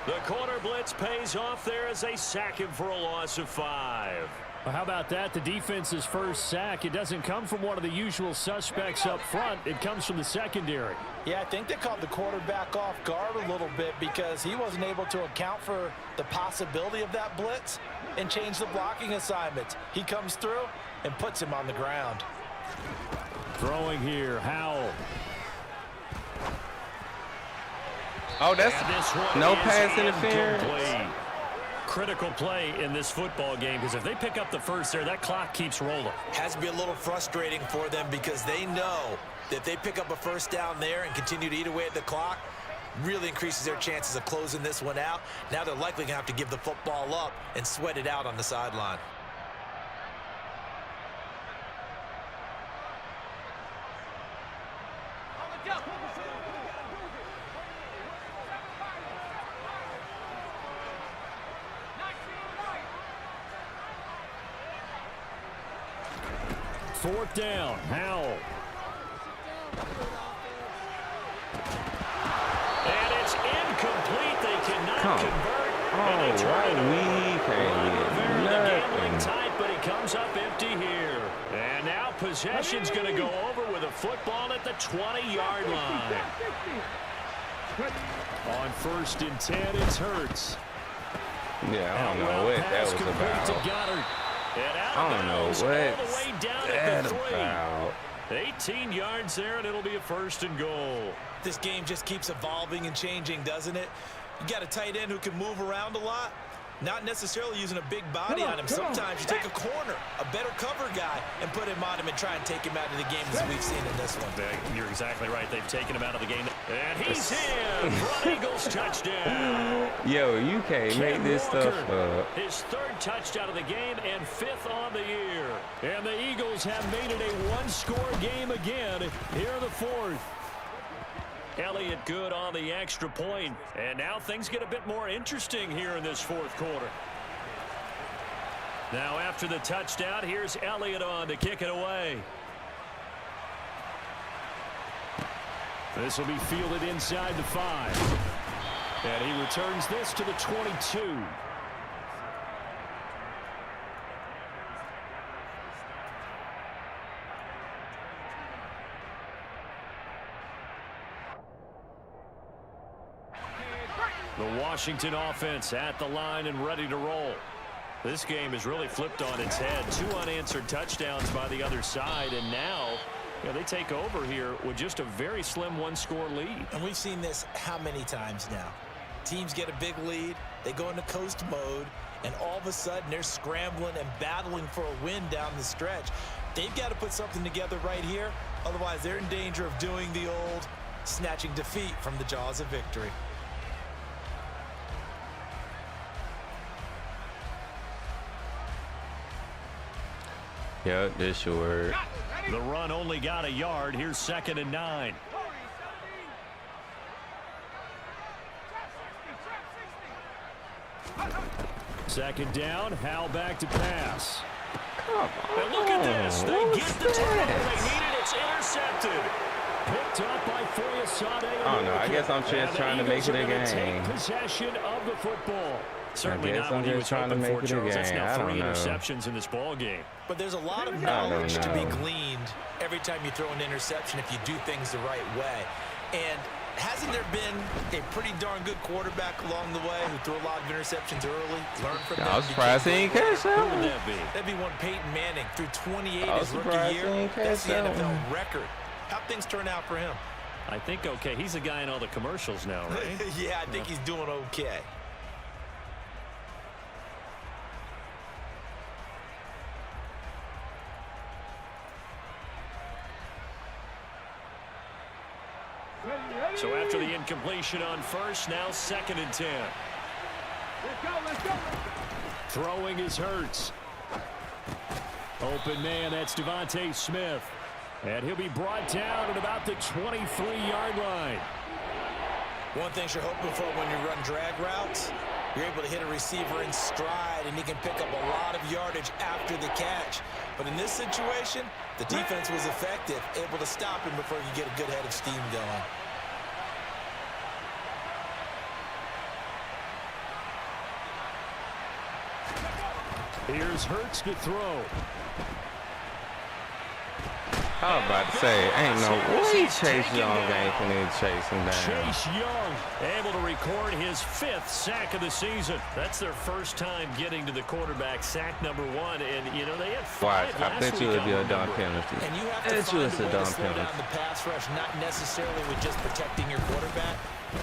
The corner blitz pays off there as they sack him for a loss of 5. Well, how about that? The defense's first sack. It doesn't come from one of the usual suspects up front. It comes from the secondary. Yeah, I think they caught the quarterback off guard a little bit because he wasn't able to account for the possibility of that blitz and change the blocking assignments. He comes through and puts him on the ground. Throwing here, Howell. Oh, that's no pass interference. Incomplete. Critical play in this football game because if they pick up the first there, that clock keeps rolling. Has to be a little frustrating for them because they know that if they pick up a first down there and continue to eat away at the clock, really increases their chances of closing this one out. Now they're likely going to have to give the football up and sweat it out on the sideline. Fourth down, Howell. And it's incomplete. They cannot convert. And they turn it over. The gambling type, but he comes up empty here. And now possession's going to go over with a football at the 20-yard line. On 1st and 10, it's Hurts. Yeah, I don't know what that was about. I don't know what that about. 18 yards there, and it'll be a 1st and goal. This game just keeps evolving and changing, doesn't it? You got a tight end who can move around a lot, not necessarily using a big body on him. Sometimes you take a corner, a better cover guy, and put him on him and try and take him out of the game as we've seen in this one. You're exactly right. They've taken him out of the game. And he's in for an Eagles touchdown. Yo, you can't make this stuff up. His third touchdown of the game and 5th on the year. And the Eagles have made it a one-score game again here in the 4th. Elliott good on the extra point. And now things get a bit more interesting here in this 4th quarter. Now after the touchdown, here's Elliott on to kick it away. This will be fielded inside the 5. And he returns this to the 22. The Washington offense at the line and ready to roll. This game is really flipped on its head. 2 unanswered touchdowns by the other side, and now they take over here with just a very slim one-score lead. And we've seen this how many times now? Teams get a big lead, they go into coast mode, and all of a sudden they're scrambling and battling for a win down the stretch. They've got to put something together right here, otherwise they're in danger of doing the old snatching defeat from the jaws of victory. Yep, this should work. The run only got a yard. Here's 2nd and 9. Second down. Hal back to pass. Come on. And look at this. They What's get the turnover that? they needed. It's intercepted. Picked up by Foyesade. I don't know. I guess I'm just trying to make it a game. Take possession of the football. Certainly not what he was trying to hoping make for, it a Charles. That's game. now I 3 don't know. interceptions in this ball game. But there's a lot of I don't knowledge to be know. gleaned every time you throw an interception if you do things the right way. And hasn't there been a pretty darn good quarterback along the way who threw a lot of interceptions early? Learned from them. I was surprised he didn't catch Who would that. that be? That'd be one Peyton Manning. Threw 28 I was his rookie surprised he year. didn't catch That's the that NFL one. record. How'd things turn out for him? I think okay. He's a guy in all the commercials now, right? Yeah, I think he's doing okay. So after the incompletion on first, now 2nd and 10. Let's go. Throwing is Hurts. Open man, that's Devontae Smith. And he'll be brought down at about the 23-yard line. One thing you're hoping for when you run drag routes, you're able to hit a receiver in stride, and he can pick up a lot of yardage after the catch. But in this situation, the defense was effective, able to stop him before you get a good head of steam going. Here's Hurts to throw. I was about to say, ain't no way Chase Young ain't finna chase him down. Chase Young able to record his 5th sack of the season. That's their first time getting to the quarterback, sack number 1. And, they had 5 Watch, I last bet you week it'll be a on the dumb number. penalty. And you have to It's find just a a way dumb to slow penalty. down the pass rush, not necessarily with just protecting your quarterback,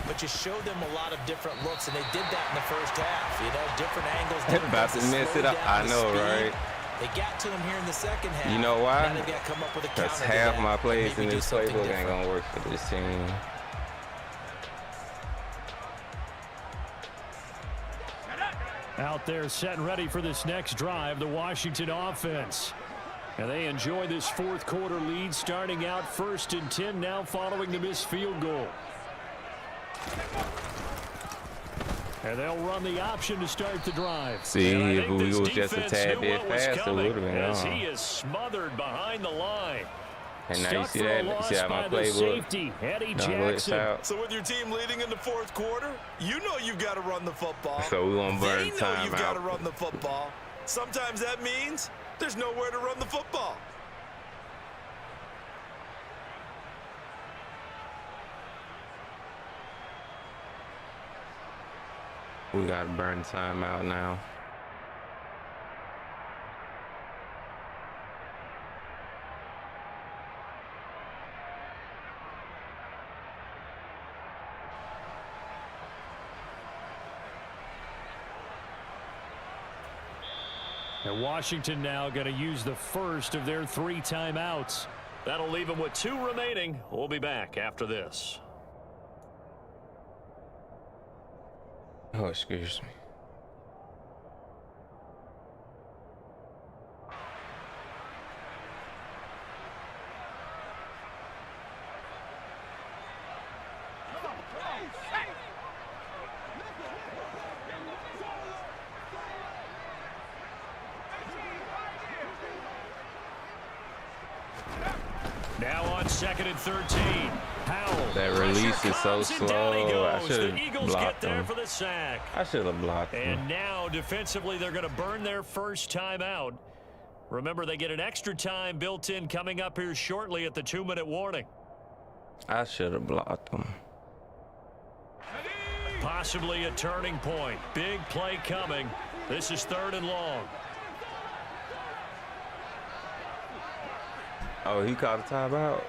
but you show them a lot of different looks, and they did that in the first half. Different angles. They're different about ways to mess slow it up. down I the know, speed. right? They got to him here in the second half. You know why? Now they've got to come up with a Because counter to half that, my and plays maybe in do this something playbook ain't different. gonna work for this team. Out there set and ready for this next drive, the Washington offense. And they enjoy this 4th quarter lead, starting out 1st and 10 now following the missed field goal. And they'll run the option to start the drive. See, And I if think we this was just a defense tad knew bit what was faster, it coming, would've been as on. he is smothered behind the line. And now you Stuck see for a that? You loss see how my by the playbook? safety, Eddie Now look, it's Jackson. out. So with your team leading in the 4th quarter, you know you've got to run the football. So we gonna burn They know time you've got to out. run the football. Sometimes that means there's nowhere to run the football. We gotta burn time out now. And Washington now going to use the first of their 3 timeouts. That'll leave them with 2 remaining. We'll be back after this. Oh, excuse me. Now on 2nd and 13. Howell. That release is so slow. I should The have Eagles blocked get there him. for the sack. I should have blocked And him. now defensively they're going to burn their first timeout. Remember, they get an extra time built in coming up here shortly at the 2-minute warning. I should have blocked him. Possibly a turning point. Big play coming. This is 3rd and long. Oh, he caught a timeout.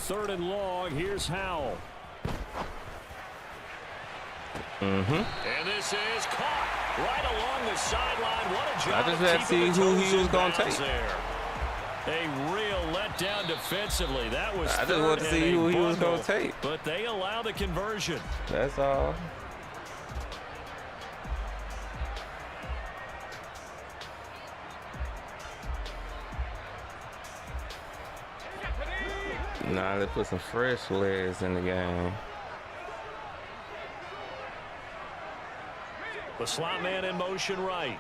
Third and long. Here's Howell. And this is caught right along the sideline. What a job. I just had to see who he was going to take. There. A real letdown defensively. That was I just wanted to see who he was going to take. But they allow the conversion. That's all. Nah, they put some fresh legs in the game. The slot man in motion right.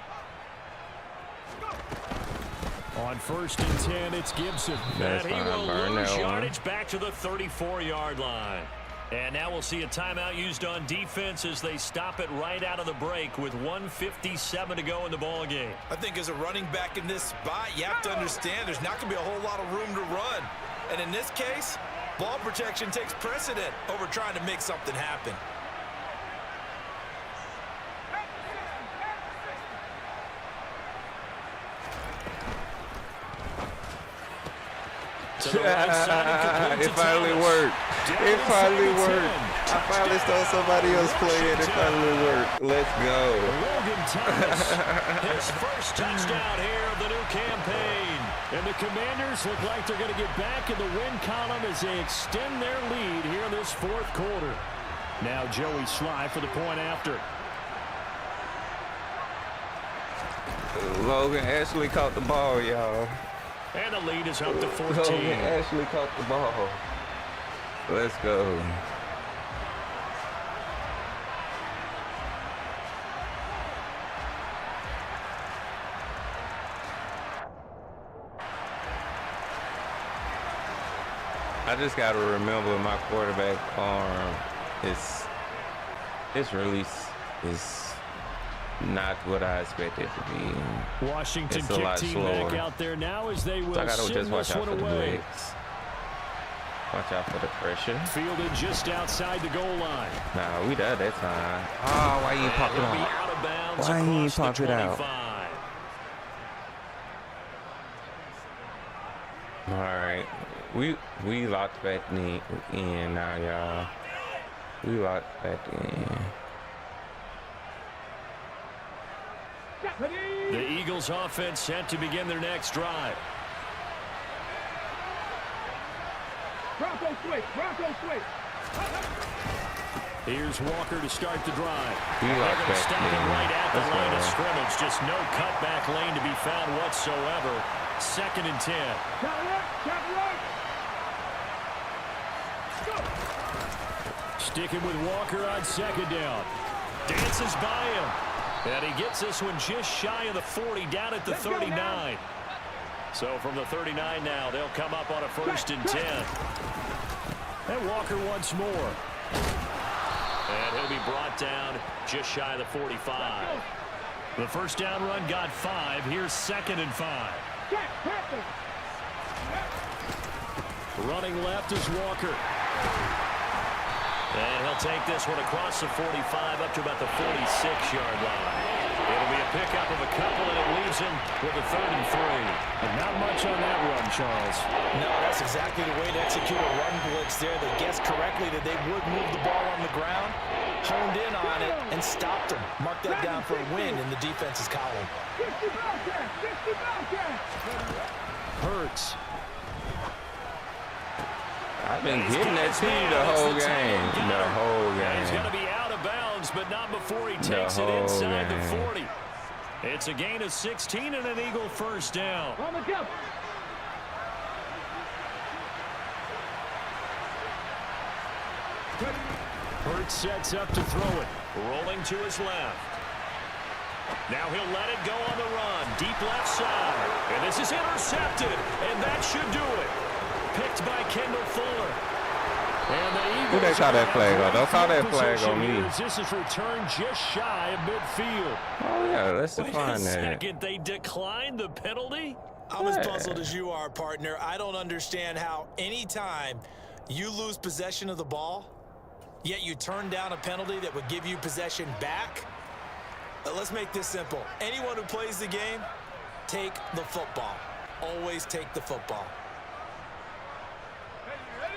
On 1st and 10, it's Gibson. That's and he fine. will Burn lose that yardage one. back to the 34-yard line. And now we'll see a timeout used on defense as they stop it right out of the break with 1:57 to go in the ball game. I think as a running back in this spot, you have to understand there's not going to be a whole lot of room to run. And in this case, ball protection takes precedent over trying to make something happen. To the right side and complete It to finally Thomas. worked. Down It finally inside the worked. 10. I finally saw somebody else play it. It finally worked. Let's go. Logan Thomas, his first touchdown here of the new campaign. And the Commanders look like they're going to get back in the win column as they extend their lead here in this 4th quarter. Now Joey Sly for the point after. Logan Ashley caught the ball, y'all. And the lead is up to 14. Logan Ashley caught the ball. Let's go. I just got to remember my quarterback arm his release is not what I expected it to be. Washington It's a kick lot team slower. back out there now as they will So I got to send just watch this out one for the away. legs. Watch out for the pressure. Fielded just outside the goal line. Nah, we done that time. Oh, why you ain't pop it It'll be out? out of bounds Why he ain't across the pop it out? 25. All right, we locked back in now, y'all. We locked back in. The Eagles offense set to begin their next drive. Bronco switch, Bronco switch. Here's Walker to start the drive. We They're locked going to back stop it in. right at the Let's line of go. scrimmage. Just no cutback lane to be found whatsoever. 2nd and 10. Shot right. Sticking with Walker on 2nd down. Dances by him. And he gets this one just shy of the 40, down at the 39. So from the 39 now, they'll come up on a 1st and 10. And Walker once more. And he'll be brought down just shy of the 45. The first down run got 5. Here's 2nd and 5. Running left is Walker. And he'll take this one across the 45 up to about the 46-yard line. It'll be a pickup of a couple, and it leaves him with a 3rd and 3. And not much on that run, Charles. No, that's exactly the way to execute a run blitz there. They guessed correctly that they would move the ball on the ground, honed in on it, and stopped them. Mark that down for a win in the defense's column. Hurts. I've been hitting that team the whole game. The whole He's going to game. be out of bounds, but not before he takes it inside the 40. It's a gain of 16 and an Eagle first down. On the jump. Hurts sets up to throw it. Rolling to his left. Now he'll let it go on the run. Deep left side. And this is intercepted. And that should do it. Picked by Kendall Fuller. And the Eagles. Who they call that flag on? Don't call that flag on me. This is returned just shy of midfield. Oh, yeah, let's Wait a define that. second. They declined the penalty? I'm as puzzled as you are, partner. I don't understand how anytime you lose possession of the ball, yet you turn down a penalty that would give you possession back. Let's make this simple. Anyone who plays the game, take the football. Always take the football.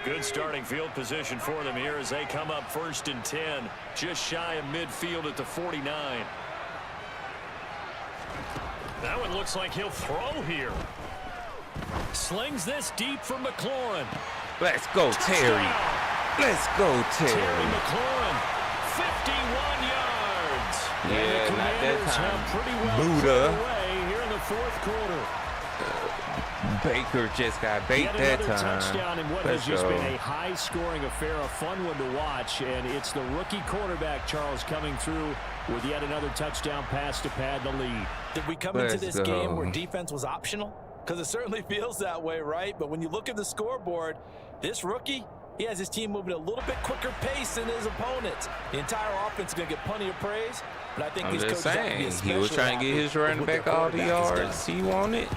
Good starting field position for them here as they come up 1st and 10, just shy of midfield at the 49. That one looks like he'll throw here. Slings this deep for McLaurin. Let's go, Terry. Let's go, Terry Terry. McLaurin, 51 yards. Yeah, And the not that Commanders time. have pretty well Buddha. put away here in the 4th quarter. Baker just got bait Yet that another time. touchdown in what Let's has just go. been a high-scoring affair, a fun one to watch, and it's the rookie quarterback, Charles, coming through with yet another touchdown pass to pad the lead. Did we come into Let's this go. game where defense was optional? Because it certainly feels that way, right? But when you look at the scoreboard, this rookie, he has his team moving at a little bit quicker pace than his opponents. The entire offense is going to get plenty of praise, but I think I'm these just coaches have to be saying, he was especially trying to get happy his running with what back their all the quarterback has yards done. he wanted.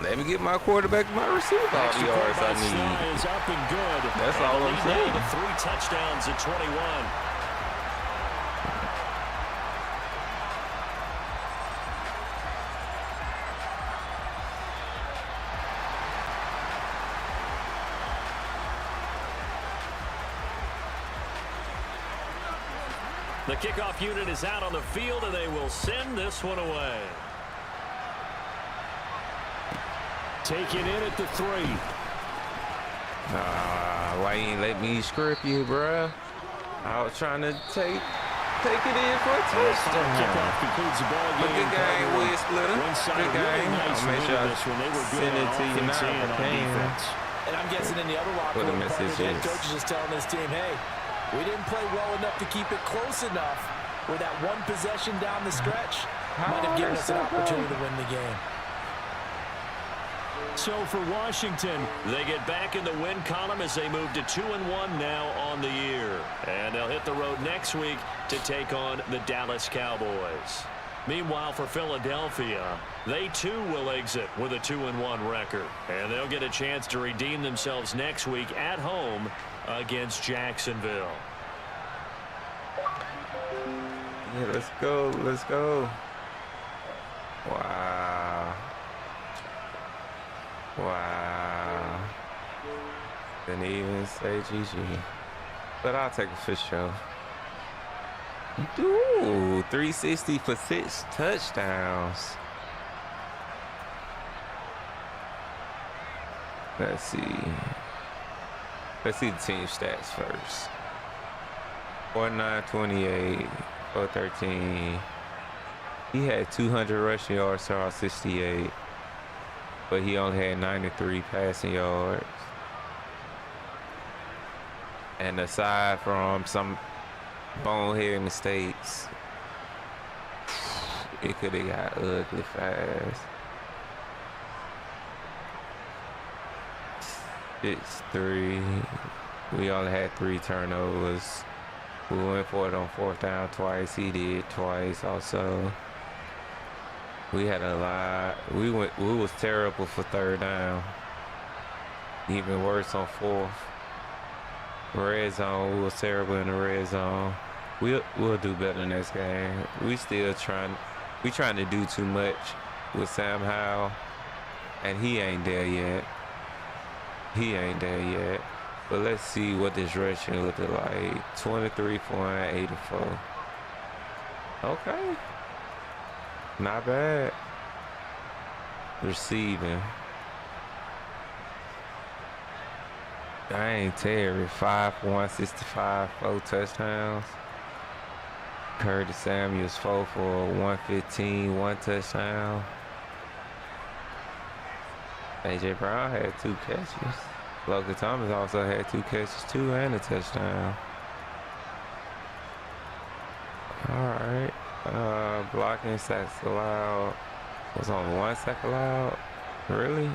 Let me get my quarterback, my receiver all Next the play yards by I Sly need. is up and good. That's And all the I'm lead saying. now to 3 touchdowns at 21. The kickoff unit is out on the field, and they will send this one away. Taken in at the 3. Why you ain't let me script you, bruh? I was trying to take it in for a touchdown. Kickoff concludes the ball But game. good game, Will Splitter. One side Good really game. nice I'll make win sure I this one. They were good send on it to you offense now. and on Okay. defense. And I'm guessing in the other locker What a room, part of the head message coach is just telling his team, hey, we didn't play well enough to keep it close enough where that one possession down the stretch might have given us an opportunity to win the game. So for Washington, they get back in the win column as they move to 2-1 now on the year. And they'll hit the road next week to take on the Dallas Cowboys. Meanwhile, for Philadelphia, they too will exit with a 2-1 record. And they'll get a chance to redeem themselves next week at home against Jacksonville. Yeah, let's go. Let's go. Wow. Wow. Didn't even say GG. But I'll take it for sure. Ooh, 360 for 6 touchdowns. Let's see. Let's see the team stats first. 49-28, 413. He had 200 rushing yards to our 68, but he only had 93 passing yards. And aside from some bonehead mistakes, it could have got ugly fast. 6-3. We only had 3 turnovers. We went for it on 4th down twice. He did twice also. We had a lot. We was terrible for 3rd down. Even worse on 4th. Red zone, we was terrible in the red zone. We'll do better next game. We still trying We trying to do too much with Sam Howell, and he ain't there yet. He ain't there yet. But let's see what this rushing look like. 23 for 84. Okay. Not bad. Receiving. Dang, Terry. 5 for 165, 4 touchdowns. Curtis Samuels 4 for 115, 1 touchdown. A.J. Brown had 2 catches. Logan Thomas also had 2 catches too and a touchdown. Alright. Blocking sacks allowed. Was on 1 sack allowed? Really?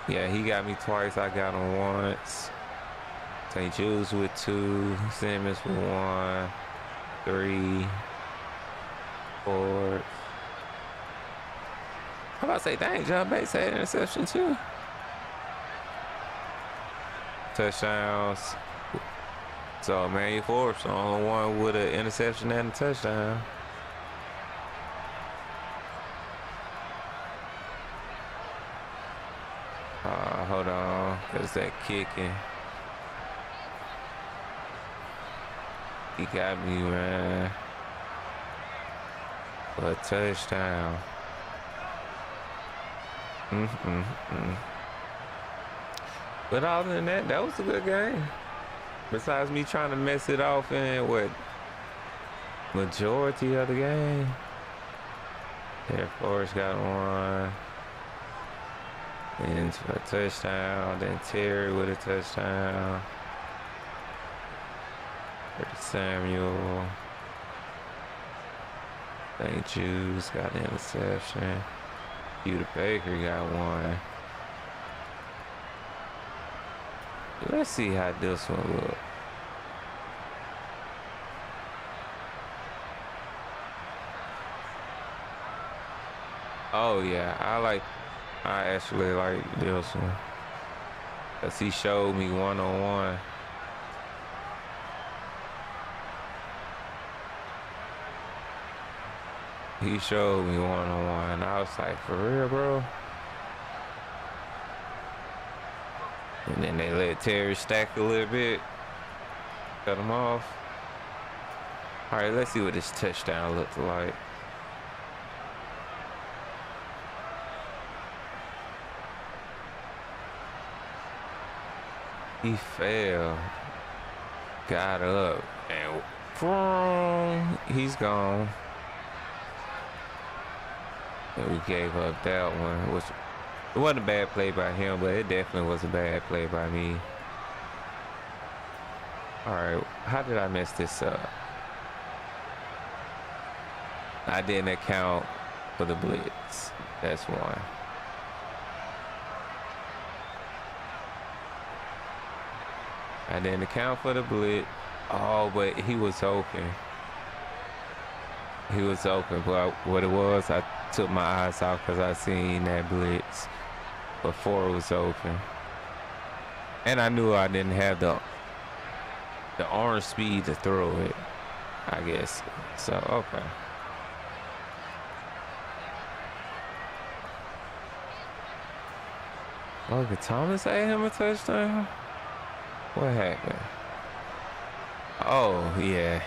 Yeah, he got me twice. I got him once. St. Jude's with 2. Simmons with 1. 3. 4. How about to say, dang, John Bates had an interception too. Touchdowns. So Emmanuel Forbes, the only one with an interception and a touchdown. Hold on, cause that kicking. He got me, man. For a touchdown. But other than that, that was a good game. Besides me trying to mess it off in what majority of the game. Yeah, Forrest got 1. And for a touchdown. Then Terry with a touchdown. Curtis Samuel. St. Jude's got an interception. Buda Baker got 1. Let's see how this one look. Oh yeah, I actually like this one. Cause he showed me one-on-one. He showed me one-on-one. I was like, for real, bro? And then they let Terry stack a little bit. Cut him off. All right, let's see what this touchdown looks like. He fell. Got up. And he's gone. And we gave up that one, which it wasn't a bad play by him, but it definitely was a bad play by me. All right, how did I mess this up? I didn't account for the blitz. That's one. I didn't account for the blitz. Oh, but he was open. He was open, but what it was, I took my eyes off because I seen that blitz before it was open. And I knew I didn't have the arm speed to throw it, I guess. So, okay. Logan Thomas had him a touchdown? What happened? Oh, yeah.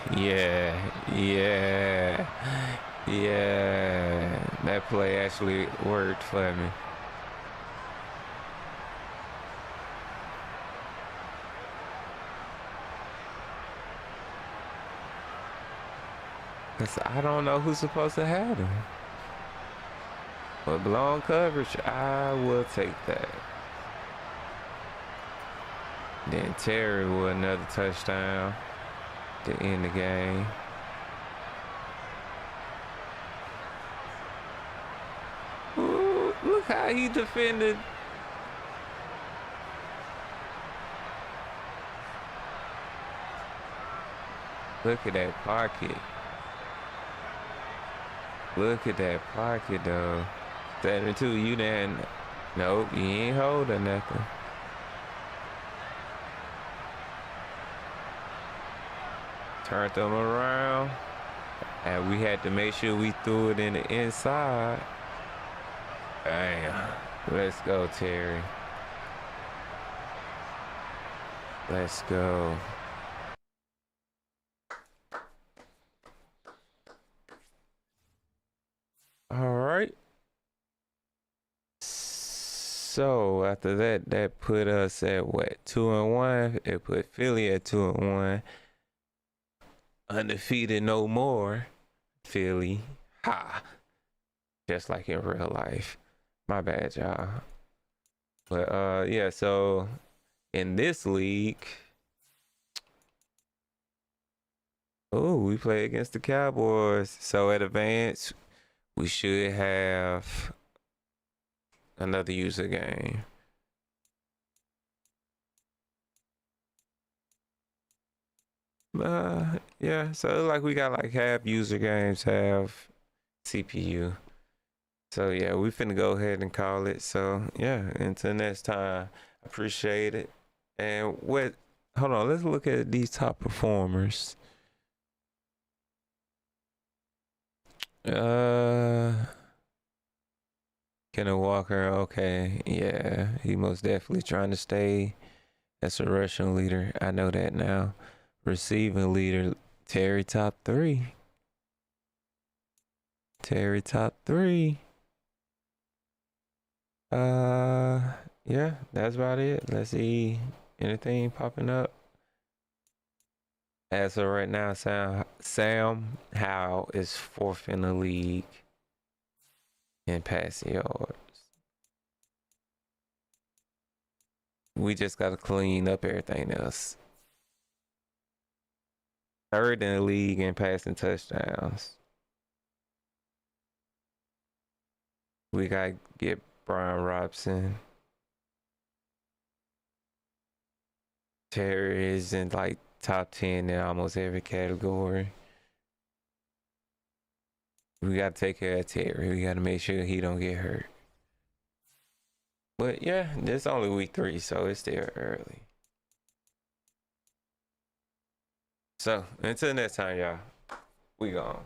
That play actually worked for me. Cause I don't know who's supposed to have him. But blown coverage, I will take that. Then Terry with another touchdown to end the game. Ooh, look how he defended. Look at that pocket. Look at that pocket, though. 72, you didn't. Nope, you ain't holding nothing. Turned them around. And we had to make sure we threw it in the inside. Damn. Let's go, Terry. Let's go. All right. So after that, that put us at what, 2-1? It put Philly at 2-1. Undefeated no more. Philly. Ha. Just like in real life. My bad, y'all. But yeah, so in this league, oh, we play against the Cowboys. So at advance, we should have another user game. Yeah, so like we got like half user games, half CPU. So yeah, we finna go ahead and call it. So yeah, until next time, appreciate it. And what? Hold on, let's look at these top performers. Kenneth Walker, okay, yeah, he most definitely trying to stay as a rushing leader. I know that now. Receiving leader, Terry top 3. Terry top 3. Yeah, that's about it. Let's see anything popping up. As of right now, Sam Howell is 4th in the league in passing yards. We just got to clean up everything else. 3rd in the league in passing touchdowns. We got to get Brian Robson. Terry is in like top 10 in almost every category. We got to take care of Terry. We got to make sure he don't get hurt. But yeah, this only week 3, so it's still early. So until next time, y'all, we gone.